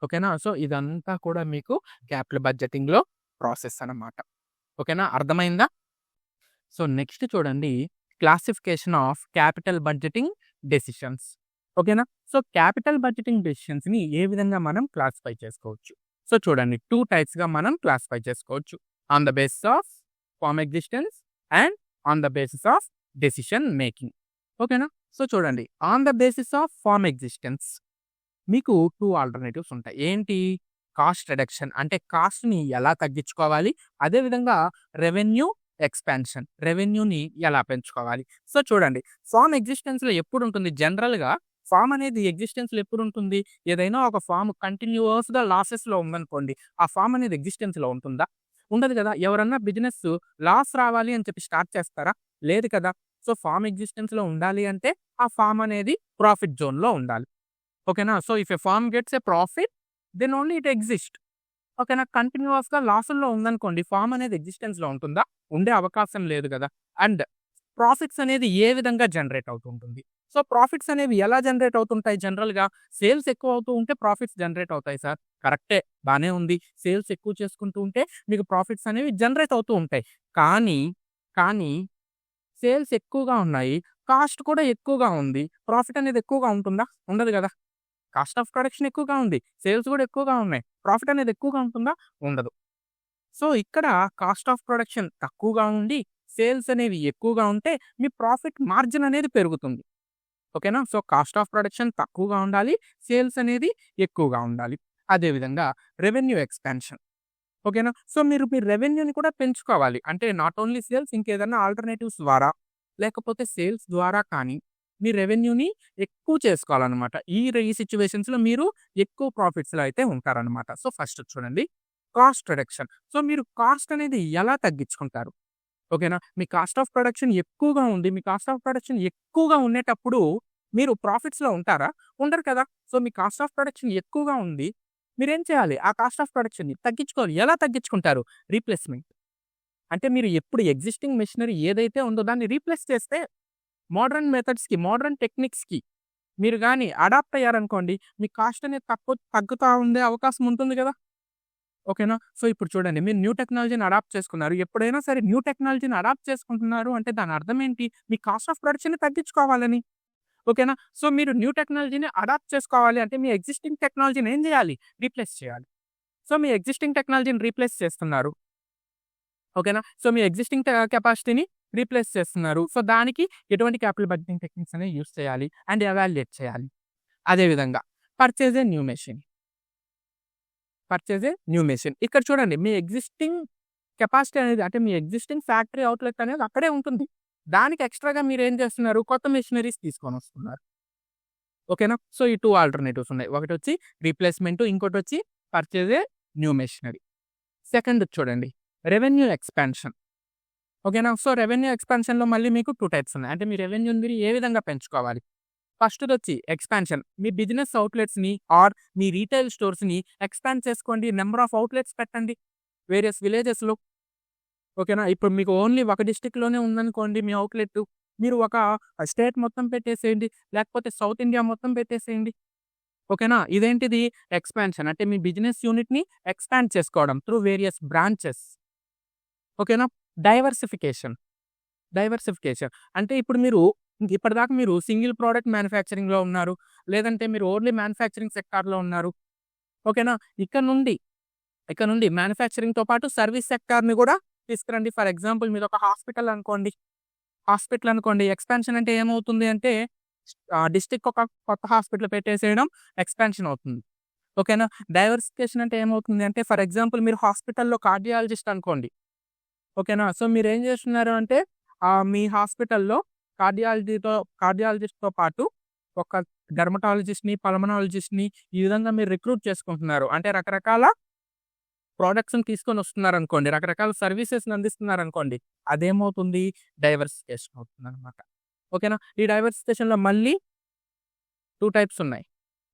Speaker 1: ఓకేనా? సో, ఇదంతా కూడా మీకు క్యాపిటల్ బడ్జెటింగ్‌లో ప్రాసెస్ అన్నమాట. ఓకేనా? అర్థమైందా? సో, నెక్స్ట్ చూడండి classification of capital budgeting decisions. ఓకేనా? సో, క్యాపిటల్ బడ్జెటింగ్ డెసిషన్స్‌ని ఏ విధంగా మనం క్లాసిఫై చేసుకోవచ్చు? సో, చూడండి 2 టైప్స్‌గా మనం క్లాసిఫై చేసుకోవచ్చు. On the basis of firm existence and on the basis of decision making. ఓకేనా? సో, చూడండి on the basis of firm existence మీకు 2 ఆల్టర్‌నేటివ్స్ ఉంటాయి. ఏంటి? కాస్ట్ రిడక్షన్ అంటే కాస్ట్‌ని ఎలా తగ్గించుకోవాలి? అదే విధంగా రెవెన్యూ ఎక్స్‌పాన్షన్ రెవెన్యూని ఎలా పెంచుకోవాలి? సో, చూడండి ఫార్మ్ ఎగ్జిస్టెన్స్‌లో ఎప్పుడుంటుంది? జనరల్‌గా ఫార్మ్ అనేది ఎగ్జిస్టెన్స్‌లో ఎప్పుడుంటుంది? ఏదైనా ఒక ఫార్మ్ కంటిన్యూయస్‌గా లాసెస్‌లో ఉందనుకోండి. ఆ ఫార్మ్ అనేది ఎగ్జిస్టెన్స్‌లో ఉంటుందా? ఉండదు కదా! ఎవరన్నా బిజినెస్ లాస్ రావాలి అని చెప్పి స్టార్ట్ చేస్తారా? లేదు కదా! సో, ఫార్మ్ ఎగ్జిస్టెన్స్‌లో ఉండాలి అంటే ఆ ఫార్మ్ అనేది ప్రాఫిట్ జోన్‌లో ఉండాలి. ఓకేనా? So, if a firm gets a profit then only it exist. ఓకేనా? కంటిన్యూయస్‌గా లాసుల్లో ఉందనుకోండి ఫార్మ్ అనేది ఎగ్జిస్టెన్స్‌లో ఉంటుందా? ఉండే అవకాశం లేదు గదా! అండ్ ప్రాఫిట్స్ అనేది ఏ విధంగా జనరేట్ అవుతూ ఉంటుంది? సో, ప్రాఫిట్స్ అనేవి ఎలా జనరేట్ అవుతుంటాయి జనరల్‌గా? సేల్స్ ఎక్కువ అవుతూ ఉంటే ప్రాఫిట్స్ జనరేట్ అవుతాయి సార్. కరెక్టే. బానే ఉంది. సేల్స్ ఎక్కువ చేసుకుంటూ ఉంటే మీకు ప్రాఫిట్స్ అనేవి జనరేట్ అవుతూ ఉంటాయి. కానీ, కానీ సేల్స్ ఎక్కువగా ఉన్నాయి. కాస్ట్ కూడా ఎక్కువగా ఉంది. ప్రాఫిట్ అనేది ఎక్కువగా ఉంటుందా? ఉండదు గదా! కాస్ట్ ఆఫ్ ప్రొడక్షన్ ఎక్కువగా ఉంది. సేల్స్ కూడా ఎక్కువగా ఉన్నాయి. ప్రాఫిట్ అనేది ఎక్కువగా ఉంటుందా? ఉండదు. సో, ఇక్కడ కాస్ట్ ఆఫ్ ప్రొడక్షన్ తక్కువగా ఉండి, సేల్స్ అనేవి ఎక్కువగా ఉంటే, మీ ప్రాఫిట్ మార్జిన్ అనేది పెరుగుతుంది. ఓకేనా? సో, కాస్ట్ ఆఫ్ ప్రొడక్షన్ తక్కువగా ఉండాలి. సేల్స్ అనేది ఎక్కువగా ఉండాలి. అదే విధంగా రెవెన్యూ ఎక్స్‌పాన్షన్. ఓకేనా? సో, మీరు మీ రెవెన్యూని కూడా పెంచుకోవాలి. అంటే నాట్ ఓన్లీ సేల్స్ ఇంకేదన్నా ఆల్టర్‌నేటివ్స్ ద్వారా, లేకపోతే సేల్స్ ద్వారా కానీ, మీ రెవెన్యూని ఎక్కువ చేసుకోవాలనమాట. ఈ సిట్యుయేషన్స్‌లో మీరు ఎక్కువ ప్రాఫిట్స్‌లో అయితే ఉంటారనమాట. సో, ఫస్ట్ చూడండి కాస్ట్ రిడక్షన్. సో, మీరు కాస్ట్ అనేది ఎలా తగ్గించుకుంటారు? ఓకేనా? మీ కాస్ట్ ఆఫ్ ప్రొడక్షన్ ఎక్కువగా ఉంది. మీ కాస్ట్ ఆఫ్ ప్రొడక్షన్ ఎక్కువగా ఉండేటప్పుడు మీరు ప్రాఫిట్స్‌లో ఉంటారా? ఉండరు కదా! So, me cost of production ఎక్కువగా ఉంది. మీరేం చేయాలి? ఆ కాస్ట్ ఆఫ్ ప్రొడక్షన్‌ని తగ్గించుకోవాలి. ఎలా తగ్గించుకుంటారు? రీప్లేస్‌మెంట్. అంటే మీరు ఎప్పుడు ఎగ్జిస్టింగ్ మెషినరీ ఏదైతే ఉందో దాన్ని రీప్లేస్ చేస్తే మోడర్న్ మెథడ్స్‌కి, మోడర్న్ టెక్నిక్స్‌కి మీరు గాని అడాప్ట్ అయ్యారనుకోండి, మీ కాస్ట్ అనేది తగ్గుతా ఉండే అవకాశం ఉంటుంది గదా! ఓకేనా? సో, ఇప్పుడు చూడండి మీరు న్యూ టెక్నాలజీని అడాప్ట్ చేసుకున్నారు. ఎప్పుడైనా సరే న్యూ టెక్నాలజీని అడాప్ట్ చేసుకుంటున్నారు అంటే దాని అర్థం ఏంటి? మీ కాస్ట్ ఆఫ్ ప్రొడక్షన్‌ని తగ్గించుకోవాలని. ఓకేనా? సో, మీరు న్యూ టెక్నాలజీని అడాప్ట్ చేసుకోవాలి అంటే మీ ఎగ్జిస్టింగ్ టెక్నాలజీని ఏం జేయాలి? రీప్లేస్ చేయాలి. సో, మీ ఎగ్జిస్టింగ్ టెక్నాలజీని రీప్లేస్ చేస్తున్నారు. ఓకేనా? సో, మీ ఎగ్జిస్టింగ్ కెపాసిటీని రీప్లేస్ చేస్తున్నారు. సో, దానికి ఎటువంటి క్యాపిటల్ బడ్జెటింగ్ టెక్నిక్స్ అనేవి యూజ్ చేయాలి అండ్ ఎవాల్యుయేట్ చేయాలి. అదే విధంగా purchase a new machine. Purchase a new machine. ఇక్కడ చూడండి మీ ఎగ్జిస్టింగ్ కెపాసిటీ అనేది అంటే మీ ఎగ్జిస్టింగ్ ఫ్యాక్టరీ అవుట్‌లెట్ అనేది అక్కడే ఉంటుంది. దానికి ఎక్స్‌ట్రాగా మీరేం చేస్తున్నారు? కొత్త మెషినరీస్ తీసుకొనొస్తున్నారు. ఓకేనా? సో, ఈ 2 ఆల్టర్‌నేటివ్స్ ఉన్నాయి. ఒకటొచ్చి రీప్లేస్‌మెంట్, ఇంకోటొచ్చి purchase a new machinery. Second చూడండి రెవెన్యూ ఎక్స్‌పాన్షన్. ఓకేనా? సో, రెవెన్యూ ఎక్స్‌పాన్షన్‌లో మళ్ళీ మీకు 2 టైప్స్ ఉన్నాయి. అంటే మీ రెవెన్యూని మీరు ఏ విధంగా పెంచుకోవాలి? ఫస్ట్‌దొచ్చి ఎక్స్‌పాన్షన్. మీ బిజినెస్ అవుట్‌లెట్స్‌ని ఆర్ మీ రిటైల్ స్టోర్స్‌ని ఎక్స్‌పాండ్ చేసుకోండి. నంబర్ ఆఫ్ అవుట్‌లెట్స్ పెట్టండి. వేరియస్ విలేజెస్‌లో. ఓకేనా? ఇప్పుడు మీకు ఓన్లీ ఒక డిస్ట్రిక్ట్‌లోనే ఉందనుకోండి మీ అవుట్‌లెట్. మీరు ఒక స్టేట్ మొత్తం పెట్టేసేయండి. లేకపోతే సౌత్ ఇండియా మొత్తం పెట్టేసేయండి. ఓకేనా? ఇదేంటిది? ఎక్స్‌పాన్షన్. అంటే మీ బిజినెస్ యూనిట్‌ని ఎక్స్‌పాండ్ చేసుకోవడం త్రూ వేరియస్ బ్రాంచెస్. ఓకేనా? డైవర్సిఫికేషన్. డైవర్సిఫికేషన్. అంటే ఇప్పుడు మీరు ఇప్పటిదాకా మీరు సింగిల్ ప్రొడక్ట్ మ్యానుఫ్యాక్చరింగ్‌లో ఉన్నారు. లేదంటే మీరు ఓన్లీ మ్యానుఫ్యాక్చరింగ్ సెక్టార్‌లో ఉన్నారు. ఓకేనా? ఇక్కడ నుండి, ఇక నుండి మ్యానుఫ్యాక్చరింగ్‌తో పాటు సర్విస్ సెక్టార్‌ని గూడా తీసుకురండి. ఫర్ ఎగ్జాంపుల్ మీదొక హాస్పిటల్ అనుకోండి. హాస్పిటల్ అనుకోండి. ఎక్స్‌పాన్షన్ అంటే ఏమవుతుంది అంటే డిస్ట్రిక్ట్‌కి ఒక కొత్త హాస్పిటల్ పెట్టేసేయడం ఎక్స్‌పాన్షన్ అవుతుంది. ఓకేనా? డైవర్సిఫికేషన్ అంటే ఏమవుతుంది అంటే ఫర్ ఎగ్జాంపుల్ మీరు హాస్పిటల్‌లో కార్డియాలజిస్ట్ అనుకోండి. ఓకేనా? సో, మీరేం జేస్తున్నారు అంటే మీ హాస్పిటల్‌లో కార్డియాలజిస్ట్‌తో పాటు ఒక డెర్మటాలజిస్ట్‌ని, పల్మనాలజిస్ట్‌ని ఈ విధంగా మీరు రిక్రూట్ చేసుకుంటున్నారు. అంటే రకరకాల ప్రొడక్ట్స్‌ని తీసుకొనొస్తున్నారనుకోండి. రకరకాల సర్వీసెస్‌ని అందిస్తున్నారనుకోండి. అదేమవుతుంది? డైవర్సిఫికేషన్ అవుతుందనమాట. ఓకేనా? ఈ డైవర్సిఫికేషన్‌లో మళ్ళీ 2 టైప్స్ ఉన్నాయి.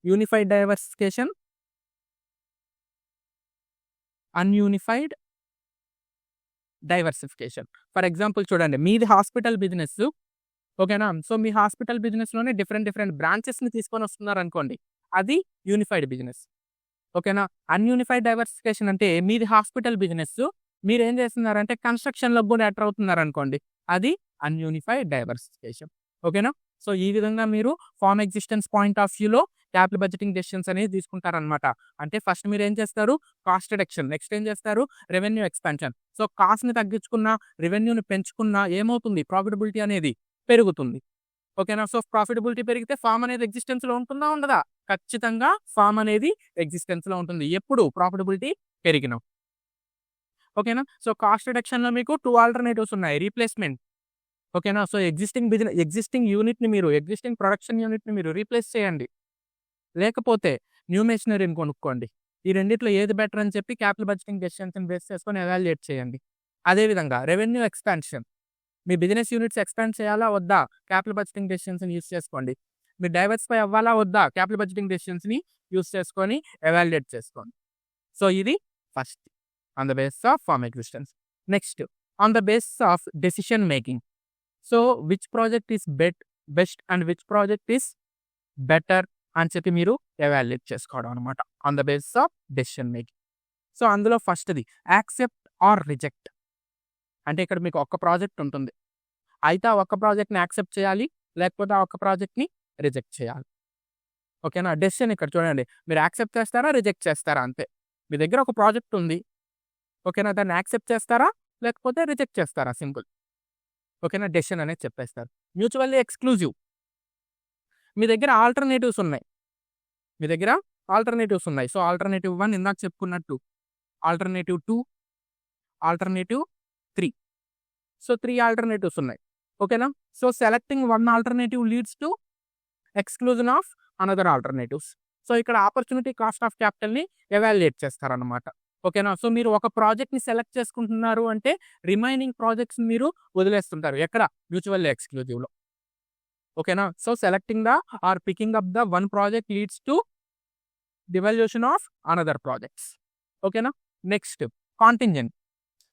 Speaker 1: Unified diversification, ununified diversification. For example చూడండి, మీది హాస్పిటల్ బిజినెస్. ఓకేనా? సో, మీ హాస్పిటల్ బిజినెస్‌లోనే డిఫరెంట్ బ్రాంచెస్‌ని తీసుకొనొస్తున్నారనుకోండి. అది యూనిఫైడ్ బిజినెస్. ఓకేనా? అన్‌యూనిఫైడ్ డైవర్సిఫికేషన్ అంటే మీది హాస్పిటల్ బిజినెస్. మీరేం చేస్తున్నారంటే కన్‌స్ట్రక్షన్‌లోకి కూడా ఎంటర్ అవుతున్నారనుకోండి. అది అన్‌యూనిఫైడ్ డైవర్సిఫికేషన్. ఓకేనా? సో, ఈ విధంగా మీరు ఫార్మ్ ఎగ్జిస్టెన్స్ పాయింట్ ఆఫ్ వ్యూలో క్యాపిటల్ బడ్జెటింగ్ డెసిషన్స్ అనేది తీసుకుంటారనమాట. అంటే ఫస్ట్ మీరేం చేస్తారు? Cost reduction. నెక్స్ట్ ఏం చేస్తారు? Revenue expansion. సో, కాస్ట్‌ని తగ్గించుకున్నా, రెవెన్యూని పెంచుకున్నా ఏమవుతుంది? ప్రాఫిటబిలిటీ అనేది పెరుగుతుంది. ఓకేనా? సో, ప్రాఫిటబిలిటీ పెరిగితే ఫార్మ్ అనేది ఎగ్జిస్టెన్స్‌లో ఉంటుందా? ఉండదా? ఖచ్చితంగా ఫార్మ్ అనేది ఎగ్జిస్టెన్స్‌లో ఉంటుంది. ఎప్పుడు? ప్రాఫిటబిలిటీ పెరిగినప్పుడు. ఓకేనా? సో, కాస్ట్ రిడక్షన్‌లో మీకు 2 ఆల్టర్‌నేటివ్స్ ఉన్నాయి. రీప్లేస్‌మెంట్. ఓకేనా? సో, ఎగ్జిస్టింగ్ ప్రొడక్షన్ యూనిట్‌ని మీరు రీప్లేస్ చేయండి. లేకపోతే న్యూ మెషినరీని కొనుక్కోండి. ఈ రెండిట్లో ఏది బెటర్ అని చెప్పి క్యాపిటల్ బడ్జెటింగ్ డెసిషన్స్‌ని బేస్ చేసుకొని ఎవాల్యుయేట్ చేయండి. అదేవిధంగా రెవెన్యూ ఎక్స్‌పాన్షన్. మీ బిజినెస్ యూనిట్స్ ఎక్స్‌పాండ్ చేయాలా? వద్దా? క్యాపిటల్ బడ్జెటింగ్ డెసిషన్స్‌ని యూజ్ చేసుకోండి. మీరు డైవర్సిఫై అవ్వాలా? వద్దా? క్యాపిటల్ బడ్జెటింగ్ డెసిషన్స్‌ని యూజ్ చేసుకొని ఎవాల్యుయేట్ చేసుకోండి. సో, ఇది first on the basis of firm existence. Next on the basis of decision making. So, which project is best and which project is better అని చెప్పి మీరు ఎవాల్యుయేట్ చేసుకోవడం అనమాట. On the basis of decision making. So, అందులో ఫస్ట్‌ది accept or reject. అంటే ఇక్కడ మీకు ఒక్క ప్రాజెక్ట్ ఉంటుంది. అయితే ఆ ఒక్క ప్రాజెక్ట్‌ని యాక్సెప్ట్ చేయాలి. లేకపోతే ఆ ఒక్క ప్రాజెక్ట్‌ని రిజెక్ట్ చేయాలి. ఓకేనా? డెసిషన్ ఇక్కడ చూడండి. మీరు యాక్సెప్ట్ చేస్తారా? రిజెక్ట్ చేస్తారా? అంతే. మీ దగ్గర ఒక ప్రాజెక్ట్ ఉంది. ఓకేనా? దాన్ని యాక్సెప్ట్ చేస్తారా? లేకపోతే రిజెక్ట్ చేస్తారా? సింపుల్. ఓకేనా? డెసిషన్ అనేది చెప్పేస్తారు. Mutually exclusive. మీ దగ్గర ఆల్టర్‌నేటివ్స్ ఉన్నాయి. మీ దగ్గర ఆల్టర్‌నేటివ్స్ ఉన్నాయి. సో, ఆల్టర్‌నేటివ్ 1 ఇందాక చెప్పుకున్నట్టు, ఆల్టర్‌నేటివ్ 2, ఆల్టర్‌నేటివ్ 3. సో, 3 ఆల్టర్‌నేటివ్స్ ఉన్నాయి. ఓకేనా? So, selecting one alternative leads to exclusion of another alternatives. So, ఇక్కడ ఆపర్చునిటీ కాస్ట్ ఆఫ్ క్యాపిటల్‌ని ఎవాల్యుయేట్ చేస్తారనమాట. ఓకేనా? సో, మీరు ఒక ప్రాజెక్ట్‌ని సెలెక్ట్ చేసుకుంటున్నారు అంటే రిమైనింగ్ ప్రాజెక్ట్స్ మీరు వదిలేస్తుంటారు. ఎక్కడ? మ్యూచువల్లీ ఎక్స్‌క్లూజివ్‌లో. ఓకేనా? So, selecting the or picking up the one project leads to devolution of another projects. ఓకేనా? Next contingent.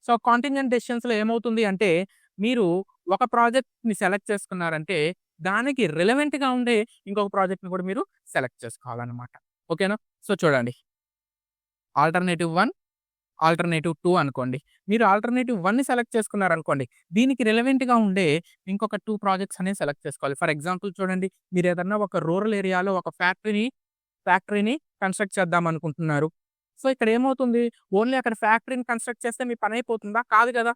Speaker 1: సో, కాంటింజెంట్ డెసిషన్స్‌లో ఏమవుతుంది అంటే, మీరు ఒక ప్రాజెక్ట్‌ని సెలెక్ట్ చేసుకున్నారంటే, దానికి రిలవెంట్‌గా ఉండే ఇంకొక ప్రాజెక్ట్‌ని కూడా మీరు సెలెక్ట్ చేసుకోవాలనమాట. ఓకేనా? సో, చూడండి. ఆల్టర్‌నేటివ్ 1, ఆల్టర్‌నేటివ్ 2 అనుకోండి. మీరు ఆల్టర్‌నేటివ్ 1ని సెలెక్ట్ చేసుకున్నారనుకోండి. దీనికి రిలవెంట్‌గా ఉండే ఇంకొక 2 ప్రాజెక్ట్స్ అనేవి సెలెక్ట్ చేసుకోవాలి. ఫర్ ఎగ్జాంపుల్ చూడండి. మీరేదన్నా ఒక రూరల్ ఏరియాలో ఒక ఫ్యాక్టరీని కన్‌స్ట్రక్ట్ చేద్దాం అనుకుంటున్నారు. సో, ఇక్కడ ఏమవుతుంది? ఓన్లీ అక్కడ ఫ్యాక్టరీని కన్‌స్ట్రక్ట్ చేస్తే మీ పని అయిపోతుందా? కాదు కదా!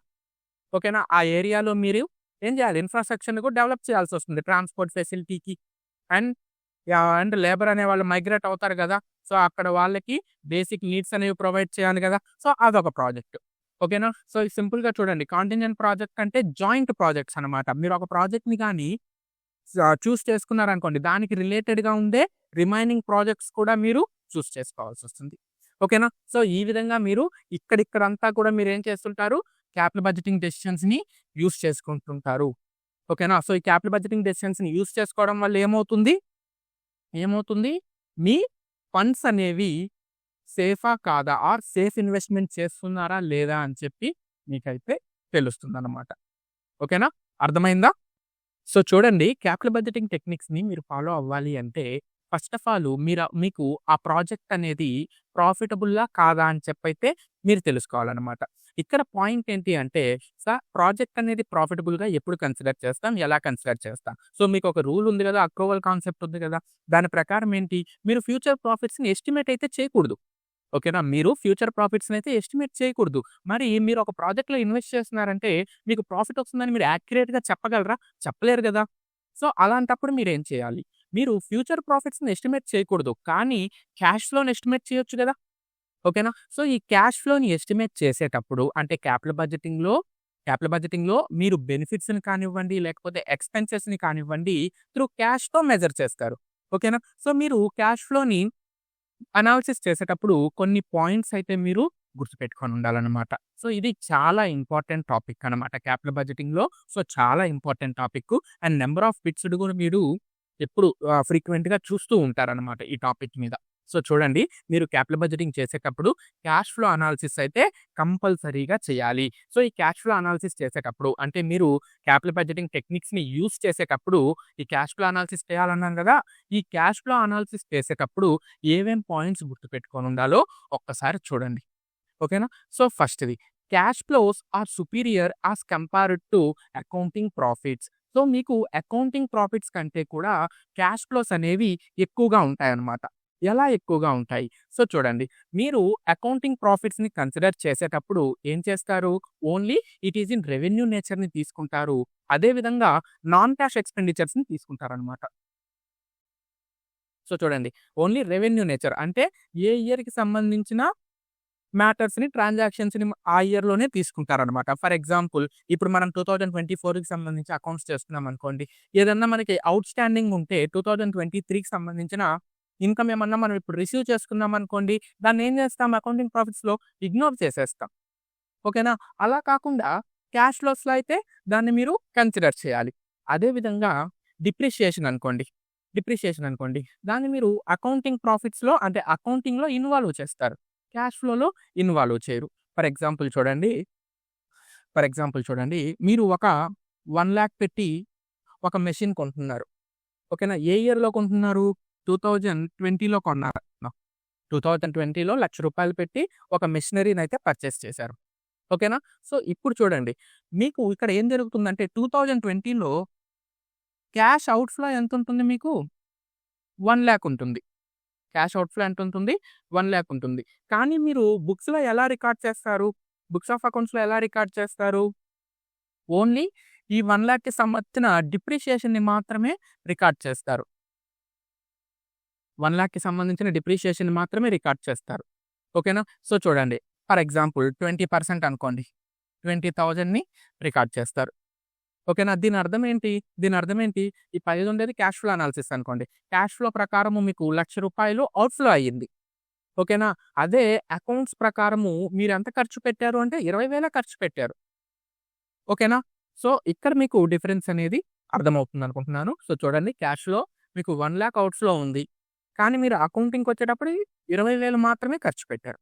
Speaker 1: ఓకేనా? ఆ ఏరియాలో మీరు ఏం చేయాలి? ఇన్‌ఫ్రాస్ట్రక్చర్‌ని కూడా డెవలప్ చేయాల్సొస్తుంది. ట్రాన్స్‌పోర్ట్ ఫెసిలిటీకి అండ్ అండ్ లేబర్ అనేవాళ్ళు మైగ్రేట్ అవుతారు కదా! సో, అక్కడ వాళ్ళకి బేసిక్ నీడ్స్ అనేవి ప్రొవైడ్ చేయాలి కదా! సో, అదొక ప్రాజెక్ట్. ఓకేనా? సో, సింపుల్‌గా చూడండి. కాంటింజెంట్ ప్రాజెక్ట్ అంటే జాయింట్ ప్రాజెక్ట్స్ అనమాట. మీరు ఒక ప్రాజెక్ట్‌ని గాని చూస్ చేసుకున్నారనుకోండి. దానికి రిలేటెడ్‌గా ఉండే రిమైనింగ్ ప్రాజెక్ట్స్ కూడా మీరు చూస్ చేసుకోవాల్సొస్తుంది. ఓకేనా? సో, ఈ విధంగా మీరు ఇక్కడిక్కడంతా కూడా మీరేం చేస్తుంటారు? క్యాపిటల్ బడ్జెటింగ్ డెసిషన్స్‌ని యూజ్ చేసుకుంటుంటారు. ఓకేనా? సో, ఈ క్యాపిటల్ బడ్జెటింగ్ డెసిషన్స్‌ని యూజ్ చేసుకోవడం వల్ల ఏమవుతుంది? మీ ఫండ్స్ అనేవి సేఫా? కాదా? ఆర్ సేఫ్ ఇన్వెస్ట్‌మెంట్ చేస్తున్నారా? లేదా? అని చెప్పి మీకైతే తెలుస్తుందనమాట. ఓకేనా? అర్థమైందా? సో, చూడండి, క్యాపిటల్ బడ్జెటింగ్ టెక్నిక్స్‌ని మీరు ఫాలో అవ్వాలి అంటే ఫస్ట్ ఆఫ్ ఆల్ మీకు ఆ ప్రాజెక్ట్ అనేది ప్రాఫిటబుల్లా? కాదా? అని చెప్పైతే మీరు తెలుసుకోవాలనమాట. ఇక్కడ పాయింట్ ఏంటి అంటే ప్రాజెక్ట్ అనేది ప్రాఫిటబుల్‌గా ఎప్పుడు కన్సిడర్ చేస్తాం? ఎలా కన్సిడర్ చేస్తాం? సో, మీకొక రూల్ ఉంది గదా! అక్రూవల్ కాన్సెప్ట్ ఉంది గదా! దాని ప్రకారం ఏంటి? మీరు ఫ్యూచర్ ప్రాఫిట్స్‌ని ఎస్టిమేట్ అయితే చేయకూడదు. ఓకేనా? మీరు ఫ్యూచర్ ప్రాఫిట్స్‌నైతే ఎస్టిమేట్ చేయకూడదు. మరి మీరు ఒక ప్రాజెక్ట్‌లో ఇన్వెస్ట్ చేస్తున్నారంటే మీకు ప్రాఫిట్ వస్తుందని మీరు యాక్యురేట్‌గా చెప్పగలరా? చెప్పలేరు గదా! సో, అలాంటప్పుడు మీరేం చేయాలి? మీరు ఫ్యూచర్ ప్రాఫిట్స్‌ని ఎస్టిమేట్ చేయకూడదు. కానీ క్యాష్ ఫ్లోని ఎస్టిమేట్ చేయొచ్చు గదా! ఓకేనా? సో, ఈ క్యాష్ ఫ్లోని ఎస్టిమేట్ చేసేటప్పుడు అంటే క్యాపిటల్ బడ్జెటింగ్‌లో మీరు బెనిఫిట్స్‌ని కానివ్వండి, లేకపోతే ఎక్స్‌పెన్సెస్‌ని కానివ్వండి త్రూ క్యాష్‌తో మెజర్ చేస్తారు. ఓకేనా? సో, మీరు క్యాష్ ఫ్లోని అనాలిసిస్ చేసేటప్పుడు కొన్ని పాయింట్స్ అయితే మీరు గుర్తుపెట్టుకొని ఉండాలనమాట. సో, ఇది చాలా ఇంపార్టెంట్ టాపిక్ అనమాట క్యాపిటల్ బడ్జెటింగ్‌లో. సో, చాలా important topic and number of బిట్స్‌ని కూడా మీరు ఎప్పుడు ఫ్రీక్వెంట్‌గా చూస్తూ ఉంటారనమాట ఈ టాపిక్ మీద. సో, చూడండి మీరు క్యాపిటల్ బడ్జెటింగ్ చేసేటప్పుడు క్యాష్ ఫ్లో అనాలిసిస్ అయితే కంపల్సరీగా చేయాలి. సో, ఈ క్యాష్ ఫ్లో అనాలిసిస్ చేసేటప్పుడు అంటే మీరు క్యాపిటల్ బడ్జెటింగ్ టెక్నిక్స్‌ని యూజ్ చేసేటప్పుడు ఈ క్యాష్ ఫ్లో అనాలిసిస్ చేయాలన్నాను గదా! ఈ క్యాష్ ఫ్లో అనాలిసిస్ చేసేటప్పుడు ఏమేం పాయింట్స్ గుర్తుపెట్టుకొనుండాలో ఒక్కసారి చూడండి. ఓకేనా? సో, ఫస్ట్‌ది cash flows are superior as compared to accounting profits. So, మీకు అకౌంటింగ్ ప్రాఫిట్స్ కంటే కూడా క్యాష్ ఫ్లోస్ అనేవి ఎక్కువగా ఉంటాయన్నమాట. ఎలా ఎక్కువగా ఉంటాయి? సో, చూడండి మీరు అకౌంటింగ్ ప్రాఫిట్స్‌ని కన్సిడర్ చేసేటప్పుడు ఏం చేస్తారు? Only it is in revenue నేచర్‌ని తీసుకుంటారు. అదే విధంగా నాన్ క్యాష్ ఎక్స్‌పెండిచర్స్‌ని తీసుకుంటారన్నమాట. సో, చూడండి ఓన్లీ రెవెన్యూ నేచర్ అంటే ఏ ఇయర్‌కి సంబంధించిన మ్యాటర్స్‌ని, ట్రాన్సాక్షన్స్‌ని ఆ ఇయర్‌లోనే తీసుకుంటారనమాట. ఫర్ ఎగ్జాంపుల్ ఇప్పుడు మనం 2024కి సంబంధించి అకౌంట్స్ చేస్తున్నామనుకోండి. ఏదన్నా మనకి ఔట్‌స్టాండింగ్ ఉంటే 2023కి సంబంధించిన ఇన్‌కమ్ ఏమన్నా మనం ఇప్పుడు రిసీవ్ చేసుకున్నామనుకోండి. దాన్నేం చేస్తాం అకౌంటింగ్ ప్రాఫిట్స్‌లో ఇగ్నోర్ చేసేస్తాం. ఓకేనా? అలా కాకుండా క్యాష్ ఫ్లోస్‌లో అయితే దాన్ని మీరు కన్సిడర్ చేయాలి. అదే విధంగా డిప్రిషియేషన్ అనుకోండి. డిప్రిషియేషన్ అనుకోండి. దాన్ని మీరు అకౌంటింగ్ ప్రాఫిట్స్‌లో అంటే అకౌంటింగ్‌లో ఇన్వాల్వ్ చేస్తారు. క్యాష్ ఫ్లోలో ఇన్వాల్వ్ చేయరు. ఫర్ ఎగ్జాంపుల్ చూడండి, మీరు ఒక 1,00,000 పెట్టి ఒక మెషిన్ కొంటున్నారు. ఓకేనా? ఏ ఇయర్‌లో కొంటున్నారు? 2020లో కొన్నారు. 2020లో రూ. 1,00,000 పెట్టి ఒక మెషినరీనైతే పర్చేస్ చేశారు. ఓకేనా? సో, ఇప్పుడు చూడండి మీకు ఇక్కడ ఏం జరుగుతుందంటే 2020లో క్యాష్ ఔట్‌ఫ్లో ఎంతుంటుంది మీకు? 1,00,000 ఉంటుంది. క్యాష్ ఔట్‌ఫ్లో ఎంతుంటుంది? 1,00,000 ఉంటుంది. కానీ మీరు బుక్స్‌లో ఎలా రికార్డ్ చేస్తారు? బుక్స్ ఆఫ్ అకౌంట్స్‌లో ఎలా రికార్డ్ చేస్తారు? ఓన్లీ ఈ 1,00,000కి సంబంధించిన డిప్రిషియేషన్‌ని మాత్రమే రికార్డ్ చేస్తారు. 1,00,000కి సంబంధించిన డిప్రిషియేషన్‌ని మాత్రమే రికార్డ్ చేస్తారు. ఓకేనా? సో, చూడండి ఫర్ ఎగ్జాంపుల్ 20% అనుకోండి. 20,000ని రికార్డ్ చేస్తారు. ఓకేనా? దీని అర్థం ఏంటి? ఈ పైదుండేది క్యాష్ ఫ్లో అనాలిసిస్ అనుకోండి. క్యాష్ ఫ్లో ప్రకారము మీకు రూ. 1,00,000 ఔట్‌ఫ్లో అయ్యింది. ఓకేనా? అదే అకౌంట్స్ ప్రకారము మీరెంత ఖర్చు పెట్టారు అంటే 20,000 ఖర్చు పెట్టారు. ఓకేనా? సో, ఇక్కడ మీకు డిఫరెన్స్ అనేది అర్థమవుతుందనుకుంటున్నాను. సో, చూడండి క్యాష్‌లో మీకు 1,00,000 ఔట్‌ఫ్లో ఉంది. కానీ మీరు అకౌంటింగ్‌కొచ్చేటప్పటికి 20,000 మాత్రమే ఖర్చు పెట్టారు.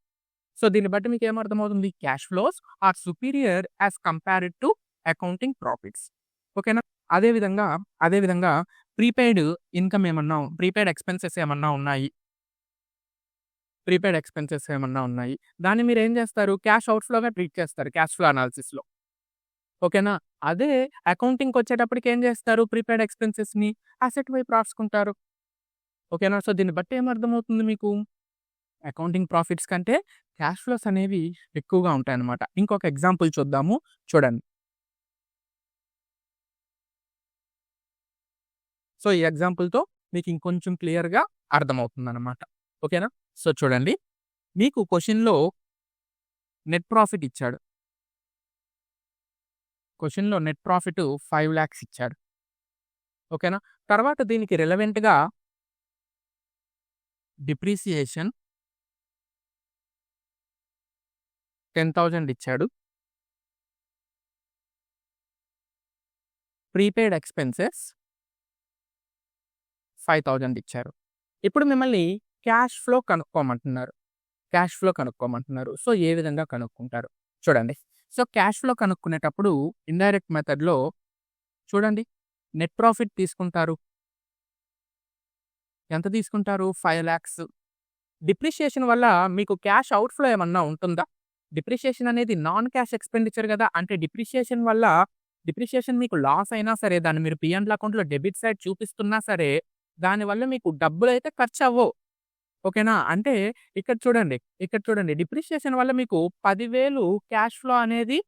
Speaker 1: సో, దీన్ని బట్టి మీకేమర్థమవుతుంది? Cash flows are superior as compared to accounting profits. ఓకేనా? అదే విధంగా, ప్రీపెయిడ్ ఇన్‌కమ్ ఏమన్నా ప్రీపెయిడ్ ఎక్స్‌పెన్సెస్ ఏమన్నా ఉన్నాయి. దాన్ని మీరేం చేస్తారు? క్యాష్ ఔట్‌ఫ్లోగా ట్రీట్ చేస్తారు క్యాష్ ఫ్లో అనాలిసిస్‌లో. ఓకేనా? అదే అకౌంటింగ్‌కొచ్చేటప్పటికి ఏం చేస్తారు? ప్రీపెయిడ్ ఎక్స్‌పెన్సెస్‌ని అసెట్ వైపు రాసుకుంటారు. ఓకేనా? సో, దీన్ని బట్టి ఏమర్థమవుతుంది మీకు? అకౌంటింగ్ ప్రాఫిట్స్ కంటే క్యాష్ ఫ్లోస్ అనేవి ఎక్కువగా ఉంటాయన్నమాట. ఇంకొక ఎగ్జాంపుల్ చూద్దాము. చూడండి. సో, ఈ ఎగ్జాంపుల్‌తో మీకు ఇంకొంచెం క్లియర్‌గా అర్థమవుతుందన్నమాట. ఓకేనా? సో, చూడండి. మీకు క్వెషన్‌లో నెట్ ప్రాఫిట్ ఇచ్చాడు. క్వెషన్‌లో నెట్ ప్రాఫిట్ 5,00,000 ఇచ్చాడు. ఓకేనా? తర్వాత దీనికి రిలవెంట్‌గా డిప్రిసియేషన్ 10,000 ఇచ్చాడు. ప్రీపెయిడ్ ఎక్స్‌పెన్సెస్ 5,000 ఇచ్చారు. ఇప్పుడు మిమ్మల్ని క్యాష్ ఫ్లో కనుక్కోమంటున్నారు. సో, ఏ విధంగా కనుక్కుంటారు? చూడండి. సో, క్యాష్ ఫ్లో కనుక్కునేటప్పుడు ఇండైరెక్ట్ మెథడ్‌లో చూడండి నెట్ ప్రాఫిట్ తీసుకుంటారు. ఎంత తీసుకుంటారు? 5,00,000. డిప్రిషియేషన్ వల్ల మీకు క్యాష్ ఔట్‌ఫ్లో ఏమన్నా ఉంటుందా? డిప్రిషియేషన్ అనేది నాన్ క్యాష్ ఎక్స్‌పెండిచర్ గదా! అంటే డిప్రిషియేషన్ మీకు లాస్ అయినా సరే, దాన్ని మీరు పీ&ఎల్ అకౌంట్‌లో డెబిట్ సైడ్ చూపిస్తున్నా సరే, దానివల్ల మీకు డబ్బులైతే ఖర్చవ్వవు. ఓకేనా? అంటే ఇక్కడ చూడండి డిప్రిషియేషన్ వల్ల మీకు 10,000 క్యాష్ ఫ్లో అనేది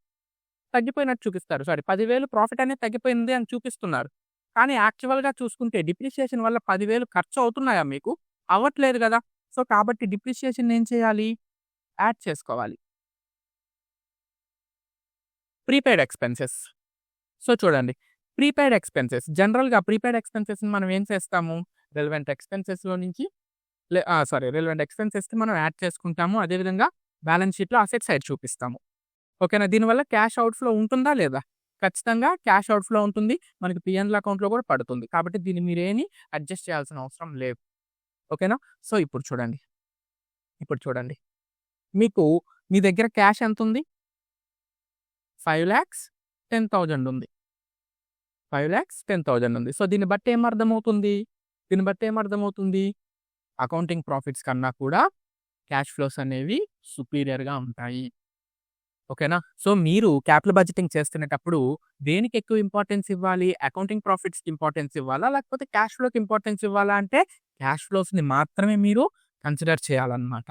Speaker 1: తగ్గిపోయినట్టు చూపిస్తారు. సారీ 10,000 ప్రాఫిట్ అనేది తగ్గిపోయింది అని చూపిస్తున్నారు. కానీ యాక్చువల్‌గా చూసుకుంటే డిప్రిషియేషన్ వల్ల 10,000 ఖర్చు అవుతున్నాయా మీకు? అవ్వట్లేదు గదా! సో, కాబట్టి డిప్రిషియేషన్‌ని ఏం చేయాలి? యాడ్ చేసుకోవాలి. Prepaid expenses. సో, చూడండి జనరల్‌గా ప్రీపెయిడ్ ఎక్స్‌పెన్సెస్‌ని మనం ఏం చేస్తాము? రిలవెంట్ ఎక్స్‌పెన్సెస్‌లో నుంచి రిలవెంట్ ఎక్స్‌పెన్సెస్‌ని మనం యాడ్ చేసుకుంటాము. అదేవిధంగా బ్యాలెన్స్ షీట్‌లో అసెట్ సైడ్ చూపిస్తాము. ఓకేనా? దీనివల్ల క్యాష్ ఔట్‌ఫ్లో ఉంటుందా లేదా? ఖచ్చితంగా క్యాష్ అవుట్‌ఫ్లో ఉంటుంది. మనకి పీఎన్ఎల్ అకౌంట్‌లో కూడా పడుతుంది. కాబట్టి దీన్ని మీరేమి అడ్జస్ట్ చేయాల్సిన అవసరం లేదు. ఓకేనా? సో, ఇప్పుడు చూడండి. మీకు మీ దగ్గర క్యాష్ ఎంతుంది? 5,10,000 ఉంది. 5,10,000 ఉంది. సో, దీన్ని బట్టి ఏమర్థమవుతుంది? అకౌంటింగ్ ప్రాఫిట్స్ కన్నా కూడా క్యాష్ ఫ్లోస్ అనేవి సుపీరియర్‌గా ఉంటాయి. ఓకేనా? సో, మీరు క్యాపిటల్ బడ్జెటింగ్ చేస్తునేటప్పుడు దేనికి ఎక్కువ ఇంపార్టెన్స్ ఇవ్వాలి? అకౌంటింగ్ ప్రాఫిట్స్‌కి ఇంపార్టెన్స్ ఇవ్వాలా? లేకపోతే క్యాష్ ఫ్లోకి ఇంపార్టెన్స్ ఇవ్వాలా? అంటే క్యాష్ ఫ్లోస్‌ని మాత్రమే మీరు కన్సిడర్ చేయాలన్నమాట.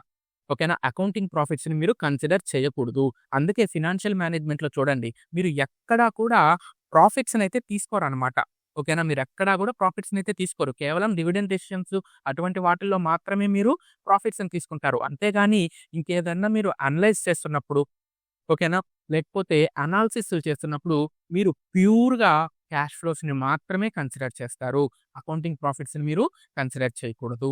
Speaker 1: ఓకేనా? అకౌంటింగ్ ప్రాఫిట్స్‌ని మీరు కన్సిడర్ చేయకూడదు. అందుకే ఫినాన్షియల్ మేనేజ్మెంట్‌లో చూడండి, మీరు ఎక్కడా కూడా ప్రాఫిట్స్‌నైతే తీసుకోరనమాట. ఓకేనా? మీరెక్కడా కూడా ప్రాఫిట్స్‌నైతే తీసుకోరు. కేవలం డివిడెండ్ డెసిషన్స్ అటువంటి వాటిల్లో మాత్రమే మీరు ప్రాఫిట్స్‌ని తీసుకుంటారు. అంతేగాని ఇంకేదన్నా మీరు అనలైజ్ చేస్తున్నప్పుడు, ఓకేనా? లేకపోతే అనాలిసిస్ చేస్తున్నప్పుడు మీరు ప్యూర్‌గా క్యాష్ ఫ్లోస్‌ని మాత్రమే కన్సిడర్ చేస్తారు. అకౌంటింగ్ ప్రాఫిట్స్‌ని మీరు కన్సిడర్ చేయకూడదు.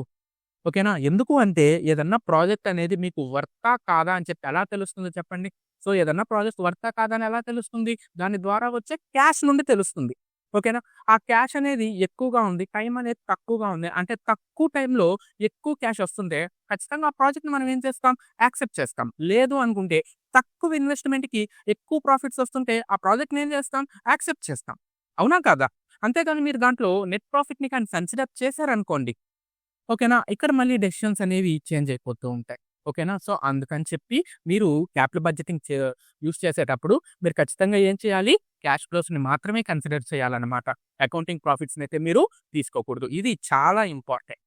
Speaker 1: ఓకేనా? ఎందుకు అంటే ఏదన్నా ప్రాజెక్ట్ అనేది మీకు వర్తా కాదా అని చెప్పి ఎలా తెలుస్తుందో చెప్పండి? సో, ఏదన్నా ప్రాజెక్ట్ వర్తా కాదా అని ఎలా తెలుస్తుంది? దాని ద్వారా వచ్చే క్యాష్ నుండి తెలుస్తుంది. ఓకేనా? ఆ క్యాష్ అనేది ఎక్కువగా ఉంది. టైం అనేది తక్కువగా ఉంది. అంటే తక్కువ టైంలో ఎక్కువ క్యాష్ వస్తుంటే ఖచ్చితంగా ఆ ప్రాజెక్ట్‌ని మనం ఏం చేస్తాం? యాక్సెప్ట్ చేస్తాం. లేదు అనుకుంటే తక్కువ ఇన్వెస్ట్‌మెంట్‌కి ఎక్కువ ప్రాఫిట్స్ వస్తుంటే ఆ ప్రాజెక్ట్‌ని ఏం చేస్తాం? యాక్సెప్ట్ చేస్తాం. అవునా? కాదా? అంతేగాని మీరు దాంట్లో నెట్ ప్రాఫిట్‌ని కానీ కన్సిడర్ చేశారనుకోండి, ఓకేనా? ఇక్కడ మళ్ళీ డెసిషన్స్ అనేవి చేంజ్ అయిపోతూ ఉంటాయి. ఓకేనా? సో, అందుకని చెప్పి మీరు క్యాపిటల్ బడ్జెటింగ్ యూజ్ చేసేటప్పుడు మీరు ఖచ్చితంగా ఏం చేయాలి? క్యాష్ ఫ్లోస్‌ని మాత్రమే కన్సిడర్ చేయాలన్నమాట. అకౌంటింగ్ ప్రాఫిట్స్‌నైతే మీరు తీసుకోకూడదు. ఇది చాలా ఇంపార్టెంట్.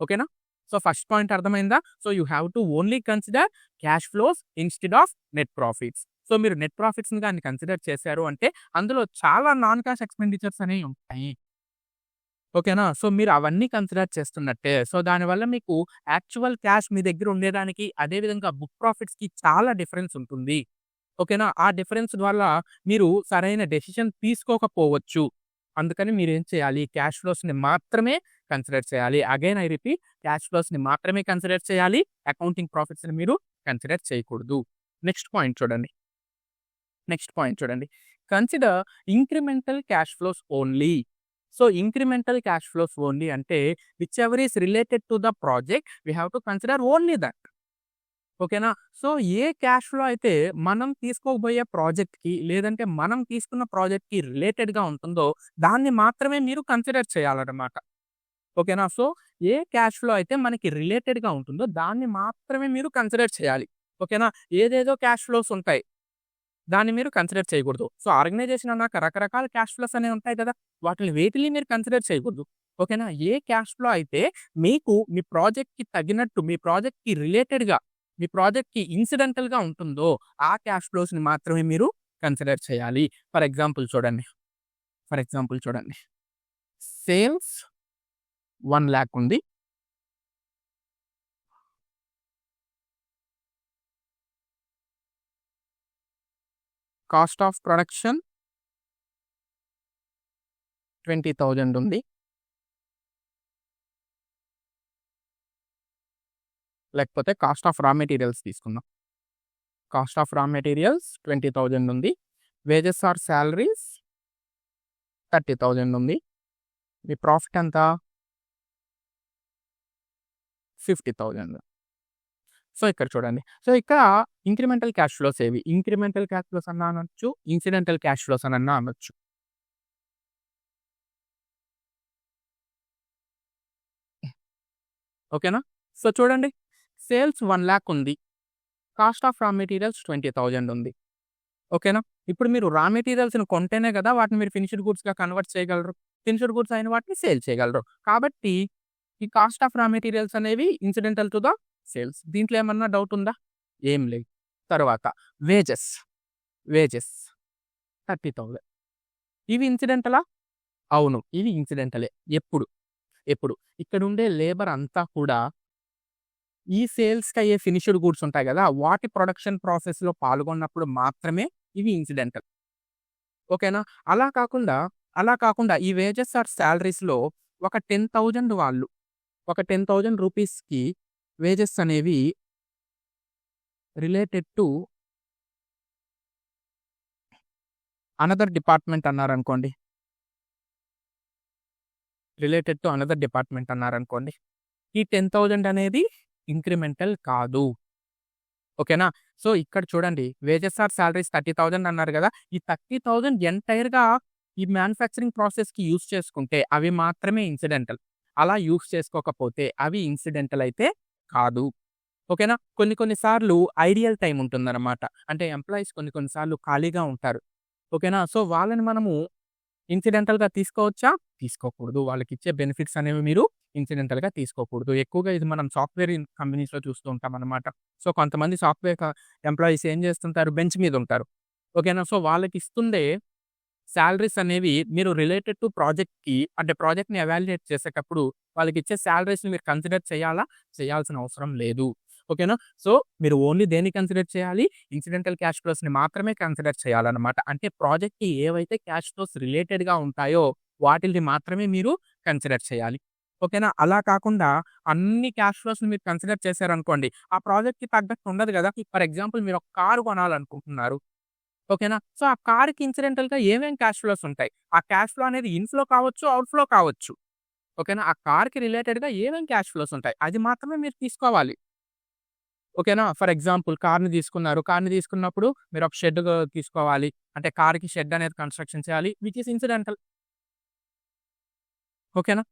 Speaker 1: ఓకేనా? సో, ఫస్ట్ పాయింట్ అర్థమైందా? So, you have to only consider cash flows instead of net profits. So, మీరు నెట్ ప్రాఫిట్స్‌ని గాని కన్సిడర్ చేశారు అంటే అందులో చాలా నాన్ క్యాష్ ఎక్స్‌పెండిచర్స్ అనేవి ఉంటాయి. ఓకేనా? సో, మీరు అవన్నీ కన్సిడర్ చేస్తున్నట్టే. సో, దానివల్ల మీకు యాక్చువల్ క్యాష్ మీ దగ్గర ఉండేదానికి, అదే విధంగా బుక్ ప్రాఫిట్స్‌కి చాలా డిఫరెన్స్ ఉంటుంది. ఓకేనా? ఆ డిఫరెన్స్ వల్ల మీరు సరైన డెసిషన్ తీసుకోకపోవచ్చు. అందుకని మీరేం చేయాలి? క్యాష్ ఫ్లోస్‌ని మాత్రమే కన్సిడర్ చేయాలి. అగైన్ ఐ రిపీట్, క్యాష్ ఫ్లోస్‌ని మాత్రమే కన్సిడర్ చేయాలి. అకౌంటింగ్ ప్రాఫిట్స్‌ని మీరు కన్సిడర్ చేయకూడదు. నెక్స్ట్ పాయింట్ చూడండి. Consider incremental cash flows only. So, incremental cash flows only అంటే whichever is related to the project we have to consider only that. ఓకేనా? So, a cash flow అయితే మనం తీసుకోబోయే ప్రాజెక్ట్‌కి లేదంటే మనం తీసుకున్న ప్రాజెక్ట్‌కి రిలేటెడ్‌గా ఉంటుందో దాన్ని మాత్రమే మీరు కన్సిడర్ చేయాలన్నమాట. ఓకేనా? సో, ఏ క్యాష్ ఫ్లో అయితే మనకి రిలేటెడ్‌గా ఉంటుందో దాన్ని మాత్రమే మీరు కన్సిడర్ చేయాలి. ఓకేనా? ఏదేదో క్యాష్ ఫ్లోస్ ఉంటాయి. దాన్ని మీరు కన్సిడర్ చేయకూడదు. సో, ఆర్గనైజేషన్ అన్నాక రకరకాల క్యాష్ ఫ్లోస్ అనేవి ఉంటాయి కదా! వేటిని మీరు కన్సిడర్ చేయకూడదు. ఓకేనా? ఏ క్యాష్ ఫ్లో అయితే మీకు మీ ప్రాజెక్ట్‌కి తగినట్టు, మీ ప్రాజెక్ట్‌కి రిలేటెడ్‌గా, మీ ప్రాజెక్ట్‌కి ఇన్సిడెంటల్‌గా ఉంటుందో ఆ క్యాష్ ఫ్లోస్‌ని మాత్రమే మీరు కన్సిడర్ చేయాలి. ఫర్ ఎగ్జాంపుల్ చూడండి. సేల్స్ 1,00,000 ఉంది. కాస్ట్ ఆఫ్ ప్రొడక్షన్ 20,000 ఉంది. లేకపోతే కాస్ట్ ఆఫ్ రా మెటీరియల్స్ తీసుకుందాం. కాస్ట్ ఆఫ్ రా మెటీరియల్స్ 20,000 ఉంది. వేజెస్ ఆర్ సాలరీస్ 30,000 ఉంది. మీ ప్రాఫిట్ ఎంత? 50,000. సో, ఇక్కడ చూడండి. సో, ఇక్కడ ఇంక్రిమెంటల్ క్యాష్ ఫ్లోస్ ఏవి? ఇంక్రిమెంటల్ క్యాష్ ఫ్లోస్ అన్నా అనొచ్చు. ఇన్సిడెంటల్ క్యాష్ ఫ్లోస్ అనన్నా అనొచ్చు. ఓకేనా? సో, చూడండి. సేల్స్ 1,00,000 ఉంది. కాస్ట్ ఆఫ్ రా మెటీరియల్స్ 20,000 ఉంది. ఓకేనా? ఇప్పుడు మీరు రా మెటీరియల్స్‌ని కొంటేనే కదా వాటిని మీరు ఫినిష్డ్ గూడ్స్‌గా కన్వర్ట్ చేయగలరు. ఫినిష్డ్ గూడ్స్ అయిన వాటిని సేల్ చేయగలరు. కాబట్టి ఈ కాస్ట్ ఆఫ్ రా మెటీరియల్స్ అనేవి ఇన్సిడెంటల్ టు ద సేల్స్. దీంట్లో ఏమన్నా డౌట్ ఉందా? ఏం లేదు. తర్వాత వేజెస్. వేజెస్ 30,000. ఇవి ఇన్సిడెంటలా? అవును. ఇవి ఇన్సిడెంటలే. ఎప్పుడు? ఎప్పుడు? ఇక్కడుండే లేబర్ అంతా కూడా ఈ సేల్స్‌కి అయ్యే ఫినిష్డ్ గూడ్స్ ఉంటాయి గదా! వాటి ప్రొడక్షన్ ప్రాసెస్‌లో పాల్గొన్నప్పుడు మాత్రమే ఇవి ఇన్సిడెంటల్. ఓకేనా? అలా కాకుండా, ఈ వేజెస్ ఆర్ సాలరీస్‌లో ఒక 10,000 వాళ్ళు, ఒక 10,000 రూపీస్‌కి వేజెస్ అనేవి రిలేటెడ్ టు అనదర్ డిపార్ట్మెంట్ అన్నారనుకోండి. రిలేటెడ్ టు అనదర్ డిపార్ట్మెంట్ అన్నారనుకోండి. ఈ 10,000 అనేది ఇంక్రిమెంటల్ కాదు. ఓకేనా? సో, ఇక్కడ చూడండి వేజెస్ ఆర్ సాలరీస్ 30,000 అన్నారు గదా! ఈ 30,000 ఎంటైర్‌గా ఈ మ్యానుఫ్యాక్చరింగ్ ప్రాసెస్‌కి యూజ్ చేసుకుంటే అవి మాత్రమే ఇన్సిడెంటల్. అలా యూజ్ చేసుకోకపోతే అవి ఇన్సిడెంటల్ అయితే కాదు. ఓకేనా? కొన్ని కొన్ని సార్లు ఐడియల్ టైమ్ ఉంటుందన్నమాట. అంటే ఎంప్లాయీస్ కొన్ని కొన్ని సార్లు ఖాళీగా ఉంటారు. ఓకేనా? సో, వాళ్ళని మనము ఇన్సిడెంటల్‌గా తీసుకోవచ్చా? తీసుకోకూడదు. వాళ్ళకిచ్చే బెనిఫిట్స్ అనేవి మీరు ఇన్సిడెంటల్‌గా తీసుకోకూడదు. ఎక్కువగా ఇది మనం సాఫ్ట్‌వేర్ కంపెనీస్‌లో చూస్తూ ఉంటామన్నమాట. సో, కొంతమంది సాఫ్ట్‌వేర్ ఎంప్లాయీస్ ఏం చేస్తుంటారు? బెంచ్ మీద ఉంటారు. ఓకేనా? సో, వాళ్ళకిస్తుండే సాలరీస్ అనేవి మీరు రిలేటెడ్ టు ప్రాజెక్ట్‌కి అంటే ప్రాజెక్ట్‌ని ఎవాల్యుయేట్ చేసేటప్పుడు వాళ్ళకిచ్చే సాలరీస్‌ని మీరు కన్సిడర్ చేయాలా? చేయాల్సిన అవసరం లేదు. ఓకేనా? సో, మీరు ఓన్లీ దేన్ని కన్సిడర్ చేయాలి? ఇన్సిడెంటల్ క్యాష్ ఫ్లోస్‌ని మాత్రమే కన్సిడర్ చేయాలన్నమాట. అంటే ప్రాజెక్ట్‌కి ఏవైతే క్యాష్ ఫ్లోస్ రిలేటెడ్‌గా ఉంటాయో వాటిల్ని మాత్రమే మీరు కన్సిడర్ చేయాలి. ఓకేనా? అలా కాకుండా అన్ని క్యాష్ ఫ్లోస్‌ని మీరు కన్సిడర్ చేశారనుకోండి, ఆ ప్రాజెక్ట్‌కి తగ్గట్టు ఉండదు గదా! ఫర్ ఎగ్జాంపుల్ మీరు ఒక కారు కొనాలనుకుంటున్నారు. ఓకేనా? సో, ఆ కార్‌కి ఇన్సిడెంటల్‌గా ఏమేం క్యాష్ ఫ్లోస్ ఉంటాయి? ఆ క్యాష్ ఫ్లో అనేది ఇన్‌ఫ్లో కావచ్చు, అవుట్‌ఫ్లో కావచ్చు. ఓకేనా? ఆ కార్‌కి రిలేటెడ్‌గా ఏమేం క్యాష్ ఫ్లోస్ ఉంటాయి? అది మాత్రమే మీరు తీసుకోవాలి. ఓకేనా? ఫర్ ఎగ్జాంపుల్ కార్‌ని తీసుకున్నారు. కార్‌ని తీసుకున్నప్పుడు మీరు ఒక షెడ్ తీసుకోవాలి. అంటే కార్‌కి షెడ్ అనేది కన్‌స్ట్రక్షన్ చేయాలి. Which is incidental. ఓకేనా?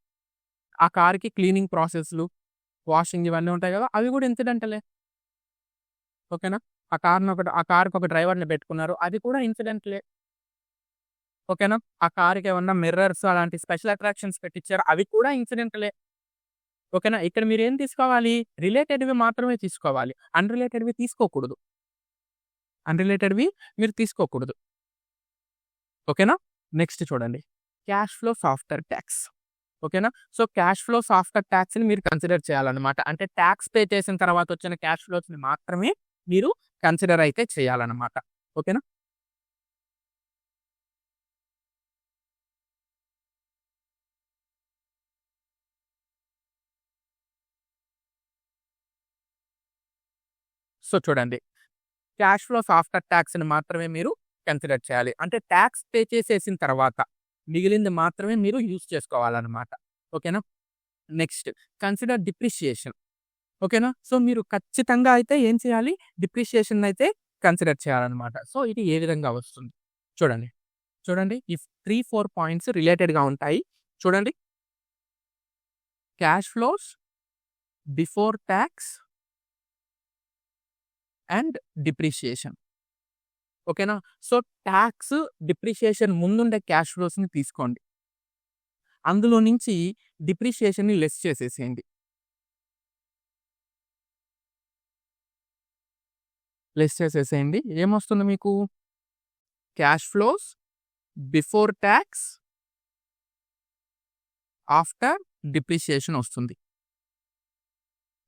Speaker 1: ఆ కార్‌కి క్లీనింగ్ ప్రాసెస్‌లు, వాషింగ్ ఇవన్నీ ఉంటాయి గదా! అవి గూడా ఇన్సిడెంటలే. ఓకేనా? ఆ కార్‌కి ఒక డ్రైవర్‌ని పెట్టుకున్నారు. అది కూడా ఇన్సిడెంటలే. ఓకేనా? ఆ కార్‌కేమన్నా మిర్రర్స్ అలాంటి స్పెషల్ అట్రాక్షన్స్ పెట్టిచ్చారు. అవి కూడా ఇన్సిడెంటలే. ఓకేనా? ఇక్కడ మీరేం తీసుకోవాలి? రిలేటెడ్‌వి మాత్రమే తీసుకోవాలి. అన్‌రిలేటెడ్‌వి తీసుకోకూడదు. అన్‌రిలేటెడ్‌వి మీరు తీసుకోకూడదు. ఓకేనా? నెక్స్ట్ చూడండి. Cash flows after talks. ఓకేనా? సో, క్యాష్ ఫ్లోస్ ఆఫ్టర్ టాక్స్‌ని మీరు కన్సిడర్ చేయాలన్నమాట. అంటే టాక్స్ పే చేసిన తర్వాత వచ్చిన క్యాష్ ఫ్లోస్‌ని మాత్రమే మీరు కన్సిడర్ అయితే చేయాలన్నమాట. ఓకేనా? సో, చూడండి. క్యాష్ ఫ్లోస్ ఆఫ్టర్ టాక్స్‌ని మాత్రమే మీరు కన్సిడర్ చేయాలి. అంటే టాక్స్ పే చేసేసిన తర్వాత మిగిలింది మాత్రమే మీరు యూజ్ చేసుకోవాలన్నమాట. ఓకేనా? Next consider depreciation. ఓకేనా? సో, మీరు ఖచ్చితంగా అయితే ఏం చేయాలి? డిప్రిషియేషన్‌నయితే కన్సిడర్ చేయాలన్నమాట. సో, ఇది ఏ విధంగా వస్తుంది? చూడండి. చూడండి. ఈ 3, 4 పాయింట్స్ రిలేటెడ్‌గా ఉంటాయి. చూడండి. Cash flows before talks and depreciation. ఓకేనా? సో, టాక్స్, డిప్రిషియేషన్ ముందుండే క్యాష్ ఫ్లోస్‌ని తీసుకోండి. అందులో నుంచి డిప్రిషియేషన్‌ని లెస్ చేసేసేయండి. లెస్ చేసేసేయండి. ఏమొస్తుంది మీకు? Cash flows before tax, after depreciation ఒస్తుంది.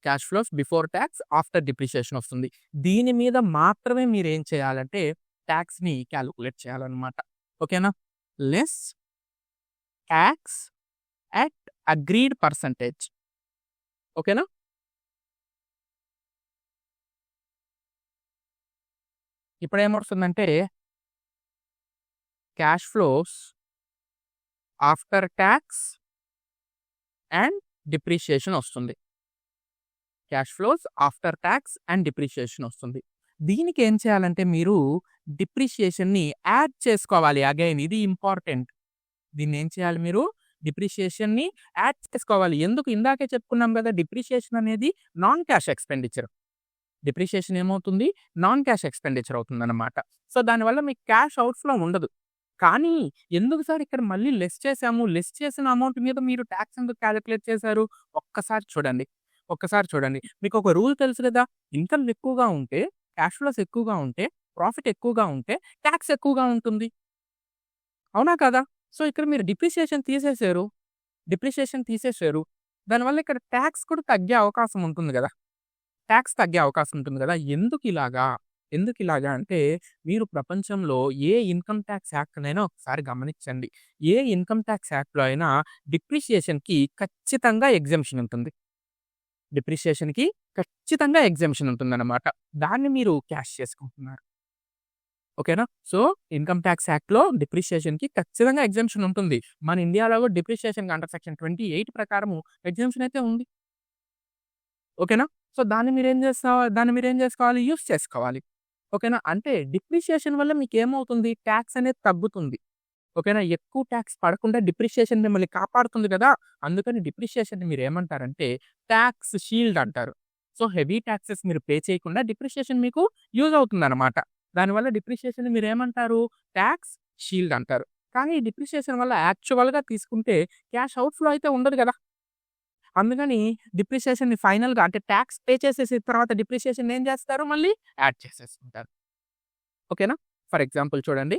Speaker 1: Cash flows before tax, after depreciation ఒస్తుంది. దీని మీద మాత్రమే మీరేం చేయాలంటే టాక్స్‌ని కాలిక్యులేట్ చేయాలన్నమాట. ఓకేనా? Less tax at agreed percentage. ఓకేనా? ఇప్పుడేమొస్తుందంటే cash flows after tax and depreciation ఒస్తుంది. Cash flows after tax and depreciation ఒస్తుంది. దీనికి ఏం చేయాలంటే మీరు డిప్రిషియేషన్‌ని యాడ్ చేసుకోవాలి అగైన్ ఇది ఇంపార్టెంట్. దీన్నేం చేయాలి మీరు? డిప్రిషియేషన్‌ని యాడ్ చేసుకోవాలి. ఎందుకు? ఇందాకే చెప్పుకున్నాం గదా! డిప్రిషియేషన్ అనేది నాన్ క్యాష్ ఎక్స్‌పెండిచర్. డిప్రిషియేషన్ ఏమవుతుంది? నాన్ క్యాష్ ఎక్స్‌పెండిచర్ అవుతుందన్నమాట. సో, దానివల్ల మీకు క్యాష్ అవుట్‌ఫ్లో ఉండదు. కానీ ఎందుకు సార్ ఇక్కడ మళ్ళీ లెస్ చేసాము. లెస్ చేసిన అమౌంట్ మీద మీరు టాక్స్ ఎందుకు కాలిక్యులేట్ చేశారు? ఒక్కసారి చూడండి. ఒక్కసారి చూడండి. మీకొక రూల్ తెలుసు గదా! ఇన్‌కమ్ ఎక్కువగా ఉంటే, క్యాష్ ఫ్లోస్ ఎక్కువగా ఉంటే, ప్రాఫిట్ ఎక్కువగా ఉంటే, టాక్స్ ఎక్కువగా ఉంటుంది. అవునా కాదా? సో, ఇక్కడ మీరు డిప్రిషియేషన్ తీసేసారు. డిప్రిషియేషన్ తీసేసారు. దానివల్ల ఇక్కడ టాక్స్ కూడా తగ్గే అవకాశం ఉంటుంది గదా! టాక్స్ తగ్గే అవకాశం ఉంటుంది గదా! ఎందుకిలాగా? ఎందుకిలాగా అంటే, మీరు ప్రపంచంలో ఏ ఇన్‌కమ్ టాక్స్ యాక్ట్‌నైనా ఒకసారి గమనించండి. ఏ ఇన్‌కమ్ టాక్స్ యాక్ట్‌లో అయినా డిప్రిషియేషన్‌కి ఖచ్చితంగా ఎగ్జంప్షన్ ఉంటుంది. డిప్రిషియేషన్‌కి ఖచ్చితంగా ఎగ్జంప్షన్ ఉంటుందన్నమాట. దాన్ని మీరు క్యాష్ చేసుకుంటున్నారు. ఓకేనా? సో, ఇన్‌కమ్ టాక్స్ యాక్ట్‌లో డిప్రిషియేషన్‌కి ఖచ్చితంగా ఎగ్జంప్షన్ ఉంటుంది. మన ఇండియాలో కూడా డిప్రిషియేషన్‌కి అండర్ సెక్షన్ 28 ప్రకారము ఎగ్జంప్షన్ అయితే ఉంది. ఓకేనా? సో, దాన్ని మీరేం చేసుకోవాలి? యూజ్ చేసుకోవాలి. ఓకేనా? అంటే డిప్రిషియేషన్ వల్ల మీకేమవుతుంది? టాక్స్ అనేది తగ్గుతుంది. ఓకేనా? ఎక్కువ టాక్స్ పడకుండా డిప్రిషియేషన్ మిమ్మల్ని కాపాడుతుంది కదా! అందుకని డిప్రిషియేషన్‌ని మీరేమంటారంటే టాక్స్ షీల్డ్ అంటారు. సో, హెవీ టాక్సెస్ మీరు పే చేయకుండా డిప్రిషియేషన్ మీకు యూజ్ అవుతుందనమాట. దానివల్ల డిప్రిషియేషన్‌ని మీరేమంటారు? టాక్స్ షీల్డ్ అంటారు. కానీ ఈ డిప్రిషియేషన్ వల్ల యాక్చువల్‌గా తీసుకుంటే క్యాష్ అవుట్‌ఫ్లో అయితే ఉండదు గదా! అందుకని డిప్రిషియేషన్‌ని ఫైనల్‌గా అంటే టాక్స్ పే చేసేసిన తర్వాత డిప్రిషియేషన్‌ని ఏం చేస్తారు? మళ్ళీ యాడ్ చేసేసుకుంటారు. ఓకేనా? ఫర్ ఎగ్జాంపుల్ చూడండి.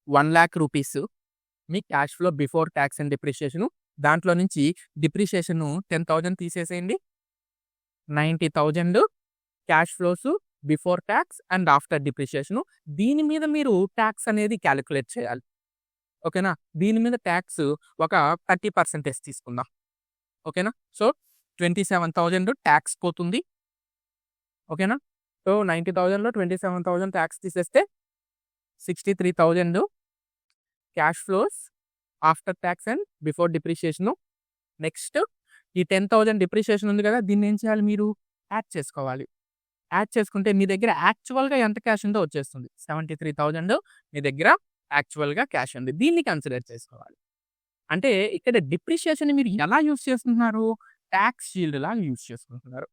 Speaker 1: 1,00,000 rupees me cash flow before talks and depreciation. దాంట్లో నుంచి డిప్రిషియేషను 10,000 తీసేసేయండి. 90,000 cash flows before talks and after depreciation. దీని మీద మీరు టాక్స్ అనేది కాలిక్యులేట్ చేయాలి. ఓకేనా? దీని మీద టాక్స్ ఒక 30% తీసుకుందాం. ఓకేనా? సో, 27,000 టాక్స్ పోతుంది. ఓకేనా? సో, 90,000లో 27,000 టాక్స్ తీసేస్తే 63,000 cash flows after tax and before depreciation. Next ఈ 10,000 డిప్రిషియేషన్ ఉంది కదా! దీన్నేం చేయాలి మీరు? యాడ్ చేసుకోవాలి. యాడ్ చేసుకుంటే మీ దగ్గర యాక్చువల్‌గా ఎంత క్యాష్ ఉందో వచ్చేస్తుంది. 73,000 మీ దగ్గర యాక్చువల్‌గా క్యాష్ ఉంది. దీన్ని కన్సిడర్ చేసుకోవాలి. అంటే ఇక్కడ డిప్రిషియేషన్‌ని మీరు ఎలా యూజ్ చేసుకుంటున్నారు? టాక్స్ షీల్డ్ లాగా యూజ్ చేసుకుంటున్నారు.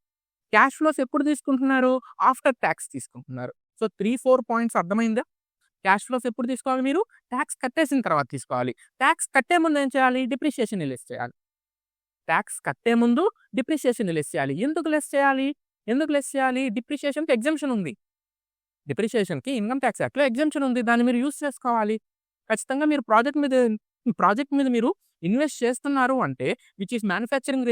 Speaker 1: క్యాష్ ఫ్లోస్ ఎప్పుడు తీసుకుంటున్నారు? ఆఫ్టర్ టాక్స్ తీసుకుంటున్నారు. సో, 3, 4 పాయింట్స్ అర్థమైందా? క్యాష్ ఫ్లోస్ ఎప్పుడు తీసుకోవాలి మీరు? టాక్స్ కట్టేసిన తర్వాత తీసుకోవాలి. టాక్స్ కట్టే ముందు ఏం చేయాలి? డిప్రిషియేషన్‌ని లెస్ చేయాలి. టాక్స్ కట్టే ముందు డిప్రిషియేషన్‌ని లెస్ చేయాలి. ఎందుకు లెస్ చేయాలి? ఎందుకు లెస్ చేయాలి? డిప్రిషియేషన్‌కి ఎగ్జంప్షన్ ఉంది. డిప్రిషియేషన్‌కి ఇన్‌కమ్ టాక్స్ యాక్ట్‌లో ఎగ్జంప్షన్ ఉంది. దాన్ని మీరు యూజ్ చేసుకోవాలి. ఖచ్చితంగా మీరు ప్రాజెక్ట్ మీద మీరు ఇన్వెస్ట్ చేస్తున్నారు అంటే which is manufacturing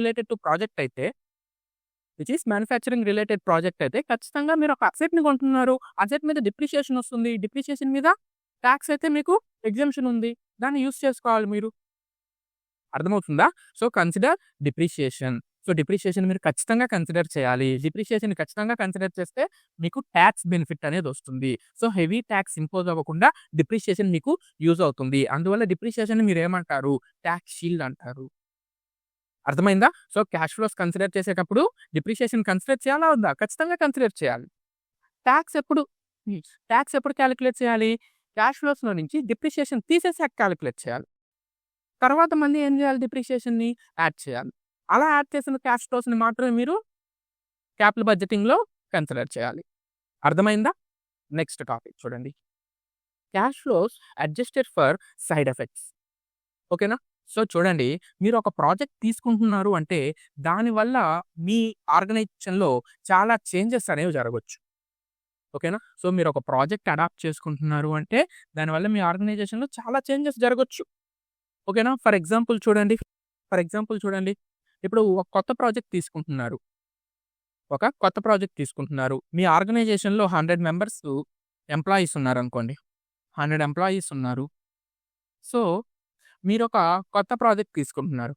Speaker 1: related to project అయితే ఖచ్చితంగా మీరు ఒక అసెట్‌ని కొంటున్నారు. అసెట్ మీద డిప్రిషియేషన్ వస్తుంది. డిప్రిషియేషన్ మీద టాక్స్ అయితే మీకు ఎగ్జంప్షన్ ఉంది. దాన్ని యూజ్ చేసుకోవాలి మీరు. అర్థమవుతుందా? So, consider depreciation. So, depreciation మీరు ఖచ్చితంగా కన్సిడర్ చేయాలి. డిప్రిషియేషన్‌ని ఖచ్చితంగా కన్సిడర్ చేస్తే మీకు టాక్స్ బెనిఫిట్ అనేదొస్తుంది. సో, హెవీ టాక్స్ ఇంపోజ్ అవ్వకుండా డిప్రిషియేషన్ మీకు యూజ్ అవుతుంది. అందువల్ల డిప్రిషియేషన్‌ని మీరేమంటారు? టాక్స్ షీల్డ్ అంటారు. అర్థమైందా? సో, క్యాష్ ఫ్లోస్ కన్సిడర్ చేసేటప్పుడు డిప్రిషియేషన్ కన్సిడర్ చేయాలా వద్దా? ఖచ్చితంగా కన్సిడర్ చేయాలి. టాక్స్ ఎప్పుడు హ్మ్. టాక్స్ ఎప్పుడు కాలిక్యులేట్ చేయాలి? క్యాష్ ఫ్లోస్‌లో నుంచి డిప్రిషియేషన్ తీసేసాక కాలిక్యులేట్ చేయాలి. తర్వాత మళ్ళీ ఏం చేయాలి? డిప్రిషియేషన్‌ని యాడ్ చేయాలి. అలా యాడ్ చేసిన క్యాష్ ఫ్లోస్‌ని మాత్రమే మీరు క్యాపిటల్ బడ్జెటింగ్‌లో కన్సిడర్ చేయాలి. అర్థమైందా? నెక్స్ట్ టాపిక్ చూడండి. Cash flows adjusted for side effects. ఓకేనా? సో, చూడండి మీరు ఒక ప్రాజెక్ట్ తీసుకుంటున్నారు అంటే దానివల్ల మీ ఆర్గనైజేషన్‌లో చాలా చేంజెస్ అనేవి జరగొచ్చు. ఓకేనా? సో, మీరు ఒక ప్రాజెక్ట్ అడాప్ట్ చేసుకుంటున్నారు అంటే దానివల్ల మీ ఆర్గనైజేషన్‌లో చాలా చేంజెస్ జరగొచ్చు. ఓకేనా? ఫర్ ఎగ్జాంపుల్ చూడండి. ఇప్పుడు ఒక కొత్త ప్రాజెక్ట్ తీసుకుంటున్నారు. మీ ఆర్గనైజేషన్‌లో 100 మెంబర్స్ ఎంప్లాయీస్ ఉన్నారనుకోండి. 100 ఎంప్లాయీస్ ఉన్నారు. సో, మీరొక కొత్త ప్రాజెక్ట్ తీసుకుంటున్నారు.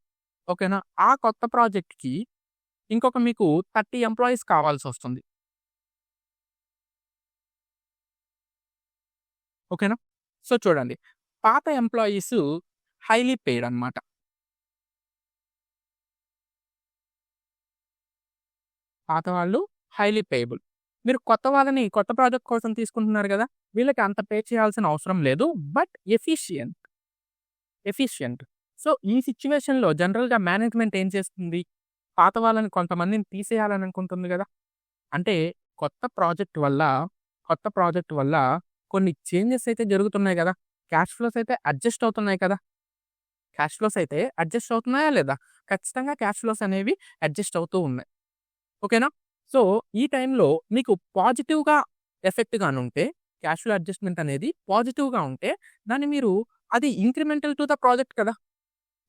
Speaker 1: ఓకేనా? ఆ కొత్త ప్రాజెక్ట్‌కి ఇంకొక మీకు 30 ఎంప్లాయీస్ కావాల్సొస్తుంది. ఓకేనా? సో, చూడండి. పాత ఎంప్లాయీస్ హైలీ పెయిడ్ అన్నమాట. పాత వాళ్ళు హైలీ పేయబుల్. మీరు కొత్త వాళ్ళని కొత్త ప్రాజెక్ట్ కోసం తీసుకుంటున్నారు గదా! వీళ్ళకి అంత పే చేయాల్సిన అవసరం లేదు. But efficient. సో, ఈ సిట్యుయేషన్‌లో జనరల్‌గా మేనేజ్మెంట్ ఏం చేస్తుంది? పాత వాళ్ళని కొంతమందిని తీసేయాలని అనుకుంటుంది గదా! అంటే కొత్త ప్రాజెక్ట్ వల్ల కొన్ని చేంజెస్ అయితే జరుగుతున్నాయి గదా! క్యాష్ ఫ్లోస్ అయితే అడ్జస్ట్ అవుతున్నాయా లేదా? ఖచ్చితంగా క్యాష్ ఫ్లోస్ అనేవి అడ్జస్ట్ అవుతూ ఉన్నాయి. ఓకేనా? సో, ఈ టైంలో మీకు పాజిటివ్‌గా ఎఫెక్ట్ గానుంటే క్యాష్ ఫ్లో అడ్జస్ట్‌మెంట్ అనేది పాజిటివ్‌గా ఉంటే దాన్ని మీరు అది ఇంక్రిమెంటల్ టు ద ప్రాజెక్ట్ కదా!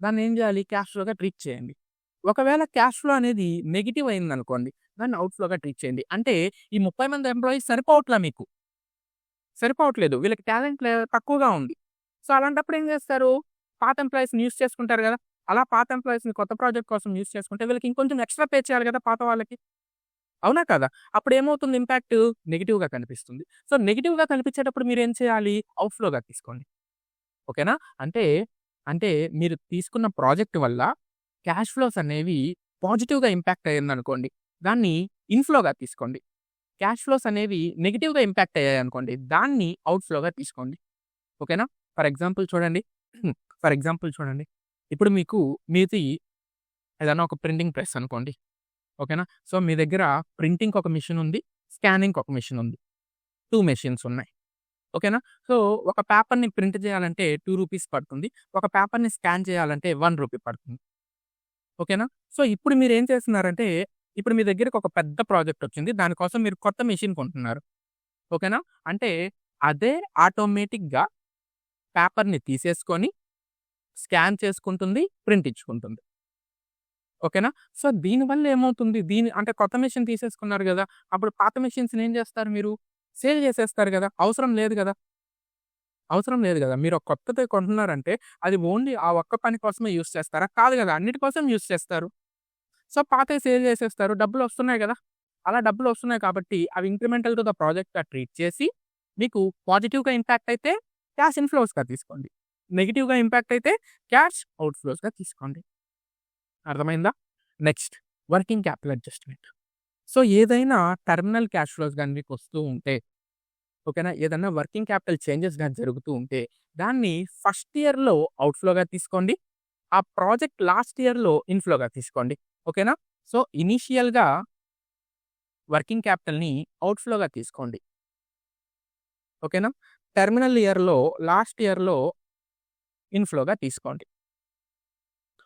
Speaker 1: దాన్నేం జేయాలి? క్యాష్ ఫ్లోగా ట్రీట్ చేయండి. ఒకవేళ క్యాష్ ఫ్లో అనేది నెగెటివ్ అయిందనుకోండి, దాన్ని అవుట్ ఫ్లోగా ట్రీట్ చేయండి. అంటే ఈ 30 మంది ఎంప్లాయీస్ సరిపోవట్లేదు. వీళ్ళకి టాలెంట్ తక్కువగా ఉంది. సో, అలాంటప్పుడు ఏం జేస్తారు? పాత ఎంప్లాయీస్‌ని యూజ్ చేసుకుంటారు గదా! అలా పాత ఎంప్లాయీస్‌ని కొత్త ప్రాజెక్ట్ కోసం యూజ్ చేసుకుంటే వీళ్ళకి ఇంకొంచెం ఎక్స్‌ట్రా పే చేయాలి గదా! పాత వాళ్ళకి. అవునా కాదా? అప్పుడేమవుతుంది ఇంపాక్ట్? నెగెటివ్‌గా కనిపిస్తుంది. సో, నెగెటివ్‌గా కనిపించేటప్పుడు మీరేం చేయాలి? అవుట్‌ఫ్లోగా తీసుకోండి. ఓకేనా? అంటే, అంటే మీరు తీసుకున్న ప్రాజెక్ట్ వల్ల క్యాష్ ఫ్లోస్ అనేవి పాజిటివ్‌గా ఇంపాక్ట్ అయ్యిందనుకోండి. దాన్ని ఇన్‌ఫ్లోగా తీసుకోండి. క్యాష్ ఫ్లోస్ అనేవి నెగెటివ్‌గా ఇంపాక్ట్ అయ్యాయనుకోండి. దాన్ని అవుట్‌ఫ్లోగా తీసుకోండి. ఓకేనా? ఫర్ ఎగ్జాంపుల్ చూడండి. ఫర్ ఎగ్జాంపుల్ చూడండి. ఇప్పుడు మీకు మీది ఏదన్నా ఒక ప్రింటింగ్ ప్రెస్ అనుకోండి. ఓకేనా? సో, మీ దగ్గర ప్రింటింగ్‌కి ఒక మెషిన్ ఉంది. స్కానింగ్‌కి ఒక మెషిన్ ఉంది. 2 మెషిన్స్ ఉన్నాయి. ఓకేనా? సో, ఒక పేపర్‌ని ప్రింట్ చేయాలంటే రూ. 2 పడుతుంది. ఒక పేపర్‌ని స్కాన్ చేయాలంటే రూ. 1 పడుతుంది. ఓకేనా? సో, ఇప్పుడు మీరేం చేస్తున్నారంటే, ఇప్పుడు మీ దగ్గరకి ఒక పెద్ద ప్రాజెక్ట్ వచ్చింది. దాని కోసం మీరు కొత్త మెషిన్ కొంటున్నారు. ఓకేనా? అంటే అదే ఆటోమేటిక్‌గా పేపర్‌ని తీసేసుకొని స్కాన్ చేసుకుంటుంది, ప్రింట్ ఇచ్చుకుంటుంది. ఓకేనా? సో, దీనివల్ల ఏమవుతుంది? అంటే కొత్త మెషిన్ తీసేసుకున్నారు గదా! అప్పుడు పాత మెషిన్స్‌ని ఏం చేస్తారు మీరు? సేల్ చేసేస్తారు గదా! అవసరం లేదు గదా! అవసరం లేదు గదా! మీరు ఒక కొత్తది కొంటున్నారంటే అది ఓన్లీ ఆ ఒక్క పని కోసమే యూజ్ చేస్తారా? కాదు గదా! అన్నిటి కోసం యూజ్ చేస్తారు. సో, పాతయి సేల్ చేసేస్తారు. డబ్బులొస్తున్నాయి గదా! అలా డబ్బులొస్తున్నాయి కాబట్టి అవి ఇంక్రిమెంటల్ టు ద ప్రాజెక్ట్‌గా ట్రీట్ చేసి మీకు పాజిటివ్‌గా ఇంపాక్ట్ అయితే క్యాష్ ఇన్‌ఫ్లోస్‌గా తీసుకోండి. నెగెటివ్‌గా ఇంపాక్ట్ అయితే క్యాష్ అవుట్‌ఫ్లోస్‌గా తీసుకోండి. అర్థమైందా? Next working capital adjustment. So, ఏదైనా టెర్మినల్ క్యాష్ ఫ్లోస్ గాని మీకొస్తూ ఉంటే, ఓకేనా? ఏదన్నా వర్కింగ్ క్యాపిటల్ చేంజెస్ గాని జరుగుతూ ఉంటే, దాన్ని ఫస్ట్ ఇయర్‌లో అవుట్‌ఫ్లోగా తీసుకోండి. ఆ ప్రాజెక్ట్ లాస్ట్ ఇయర్‌లో ఇన్‌ఫ్లోగా తీసుకోండి. ఓకేనా? సో, ఇనీషియల్‌గా వర్కింగ్ క్యాపిటల్‌ని అవుట్‌ఫ్లోగా తీసుకోండి. ఓకేనా? టెర్మినల్ ఇయర్‌లో లాస్ట్ ఇయర్‌లో ఇన్‌ఫ్లోగా తీసుకోండి.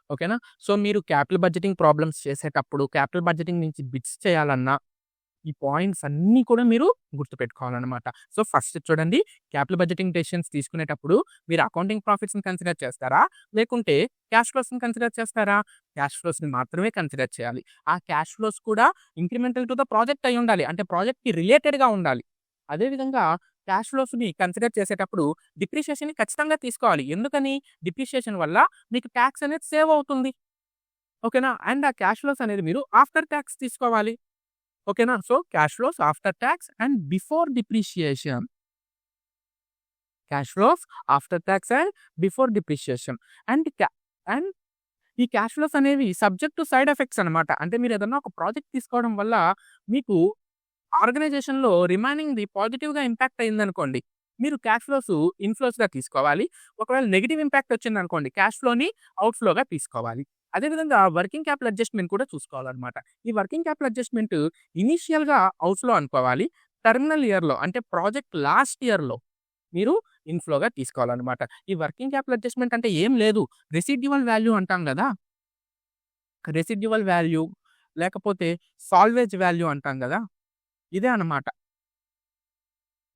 Speaker 1: ఓకేనా? సో, మీరు క్యాపిటల్ బడ్జెటింగ్ ప్రాబ్లమ్స్ చేసేటప్పుడు, క్యాపిటల్ బడ్జెటింగ్ నుంచి బిట్స్ చేయాలన్నా ఈ పాయింట్స్ అన్నీ కూడా మీరు గుర్తుపెట్టుకోవాలనమాట. సో, ఫస్ట్ చూడండి క్యాపిటల్ బడ్జెటింగ్ డెసిషన్స్ తీసుకునేటప్పుడు మీరు అకౌంటింగ్ ప్రాఫిట్స్‌ని కన్సిడర్ చేస్తారా? లేకుంటే క్యాష్ ఫ్లోస్‌ని కన్సిడర్ చేస్తారా? క్యాష్ ఫ్లోస్‌ని మాత్రమే కన్సిడర్ చేయాలి. ఆ క్యాష్ ఫ్లోస్ కూడా ఇంక్రిమెంటల్ టు ద ప్రాజెక్ట్ అయ్యుండాలి. అంటే ప్రాజెక్ట్‌కి రిలేటెడ్‌గా ఉండాలి. అదే విధంగా క్యాష్ ఫ్లోస్‌ని కన్సిడర్ చేసేటప్పుడు డిప్రిషియేషన్‌ని ఖచ్చితంగా తీసుకోవాలి. ఎందుకని? డిప్రిషియేషన్ వల్ల మీకు టాక్స్ అనేది సేవ్ అవుతుంది. ఓకేనా? అండ్ ఆ క్యాష్ ఫ్లోస్ అనేది మీరు ఆఫ్టర్ టాక్స్ తీసుకోవాలి. ఓకేనా? So, cash flows after tax and before depreciation. Cash flows after tax and before depreciation. And and ఈ క్యాష్ ఫ్లోస్ అనేవి సబ్జెక్ట్ టు సైడ్ ఎఫెక్ట్స్ అనమాట. అంటే మీరేదన్నా ఒక ప్రాజెక్ట్ తీసుకోవడం వల్ల మీకు ఆర్గనైజేషన్‌లో రిమైనింగ్‌ది పాజిటివ్‌గా ఇంపాక్ట్ అయిందనుకోండి. మీరు క్యాష్ ఫ్లోస్ ఇన్‌ఫ్లోస్‌గా తీసుకోవాలి. ఒకవేళ నెగెటివ్ ఇంపాక్ట్ వచ్చిందనుకోండి క్యాష్ ఫ్లోని అవుట్‌ఫ్లోగా తీసుకోవాలి. అదే విధంగా వర్కింగ్ క్యాపిటల్ అడ్జస్ట్‌మెంట్ కూడా చూసుకోవాలనమాట. ఈ వర్కింగ్ క్యాపిటల్ అడ్జస్ట్‌మెంట్ ఇనీషియల్‌గా అవుట్‌ఫ్లో అనుకోవాలి. టెర్మినల్ ఇయర్‌లో అంటే ప్రాజెక్ట్ లాస్ట్ ఇయర్‌లో మీరు ఇన్‌ఫ్లోగా తీసుకోవాలనమాట. ఈ వర్కింగ్ క్యాపిటల్ అడ్జస్ట్‌మెంట్ అంటే ఏం లేదు. రెసిడ్యువల్ వాల్యూ అంటాం గదా! రెసిడ్యువల్ వాల్యూ లేకపోతే సాల్వేజ్ వాల్యూ అంటాం గదా! ఇదే అన్నమాట.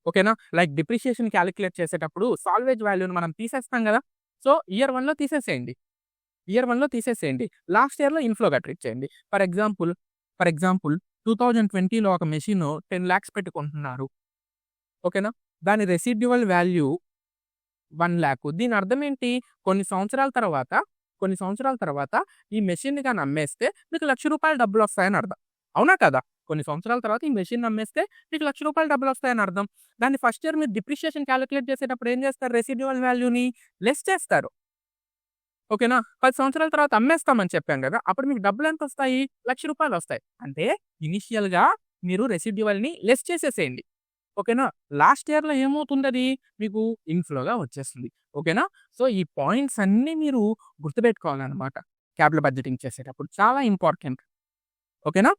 Speaker 1: ఓకేనా? లైక్ డిప్రిషియేషన్ కాలిక్యులేట్ చేసేటప్పుడు సాల్వేజ్ వాల్యూని మనం తీసేస్తాం గదా! సో, ఇయర్ 1లో తీసేసేయండి. ఇయర్ 1లో తీసేసేయండి. లాస్ట్ ఇయర్‌లో ఇన్‌ఫ్లోగా ట్రీట్ చేయండి. ఫర్ ఎగ్జాంపుల్ 2020లో ఒక మెషిను 10,00,000 పెట్టి కొంటున్నారు. ఓకేనా? దాని రెసిడ్యువల్ వాల్యూ 1,00,000 దీని అర్థం ఏంటి? కొన్ని సంవత్సరాల తర్వాత ఈ మెషిన్‌ని గాని అమ్మేస్తే మీకు రూ. 1,00,000 డబ్బులొస్తాయని అర్థం. అవునా కదా? కొన్ని సంవత్సరాల తర్వాత ఈ మెషిన్‌ని అమ్మేస్తే మీకు రూ. 1,00,000 డబ్బులొస్తాయని అర్థం. దాన్ని ఫస్ట్ ఇయర్ మీరు డిప్రిషియేషన్ కాలిక్యులేట్ చేసేటప్పుడు ఏం చేస్తారు? రెసిడ్యువల్ వాల్యూని లెస్ చేస్తారు. ఓకేనా? 10 సంవత్సరాల తర్వాత అమ్మేస్తామని చెప్పాం గదా! అప్పుడు మీకు డబ్బులెంతొస్తాయి? రూ. 1,00,000 అంటే ఇనీషియల్‌గా మీరు రెసిడ్యువల్‌ని లెస్ చేసేసేయండి. ఓకేనా? లాస్ట్ ఇయర్‌లో ఏమవుతుందది? మీకు ఇన్‌ఫ్లోగా వచ్చేస్తుంది. ఓకేనా? సో, ఈ పాయింట్స్ అన్నీ మీరు గుర్తుపెట్టుకోవాలనమాట. క్యాపిటల్ బడ్జెటింగ్ చేసేటప్పుడు. చాలా ఇంపార్టెంట్. ఓకేనా?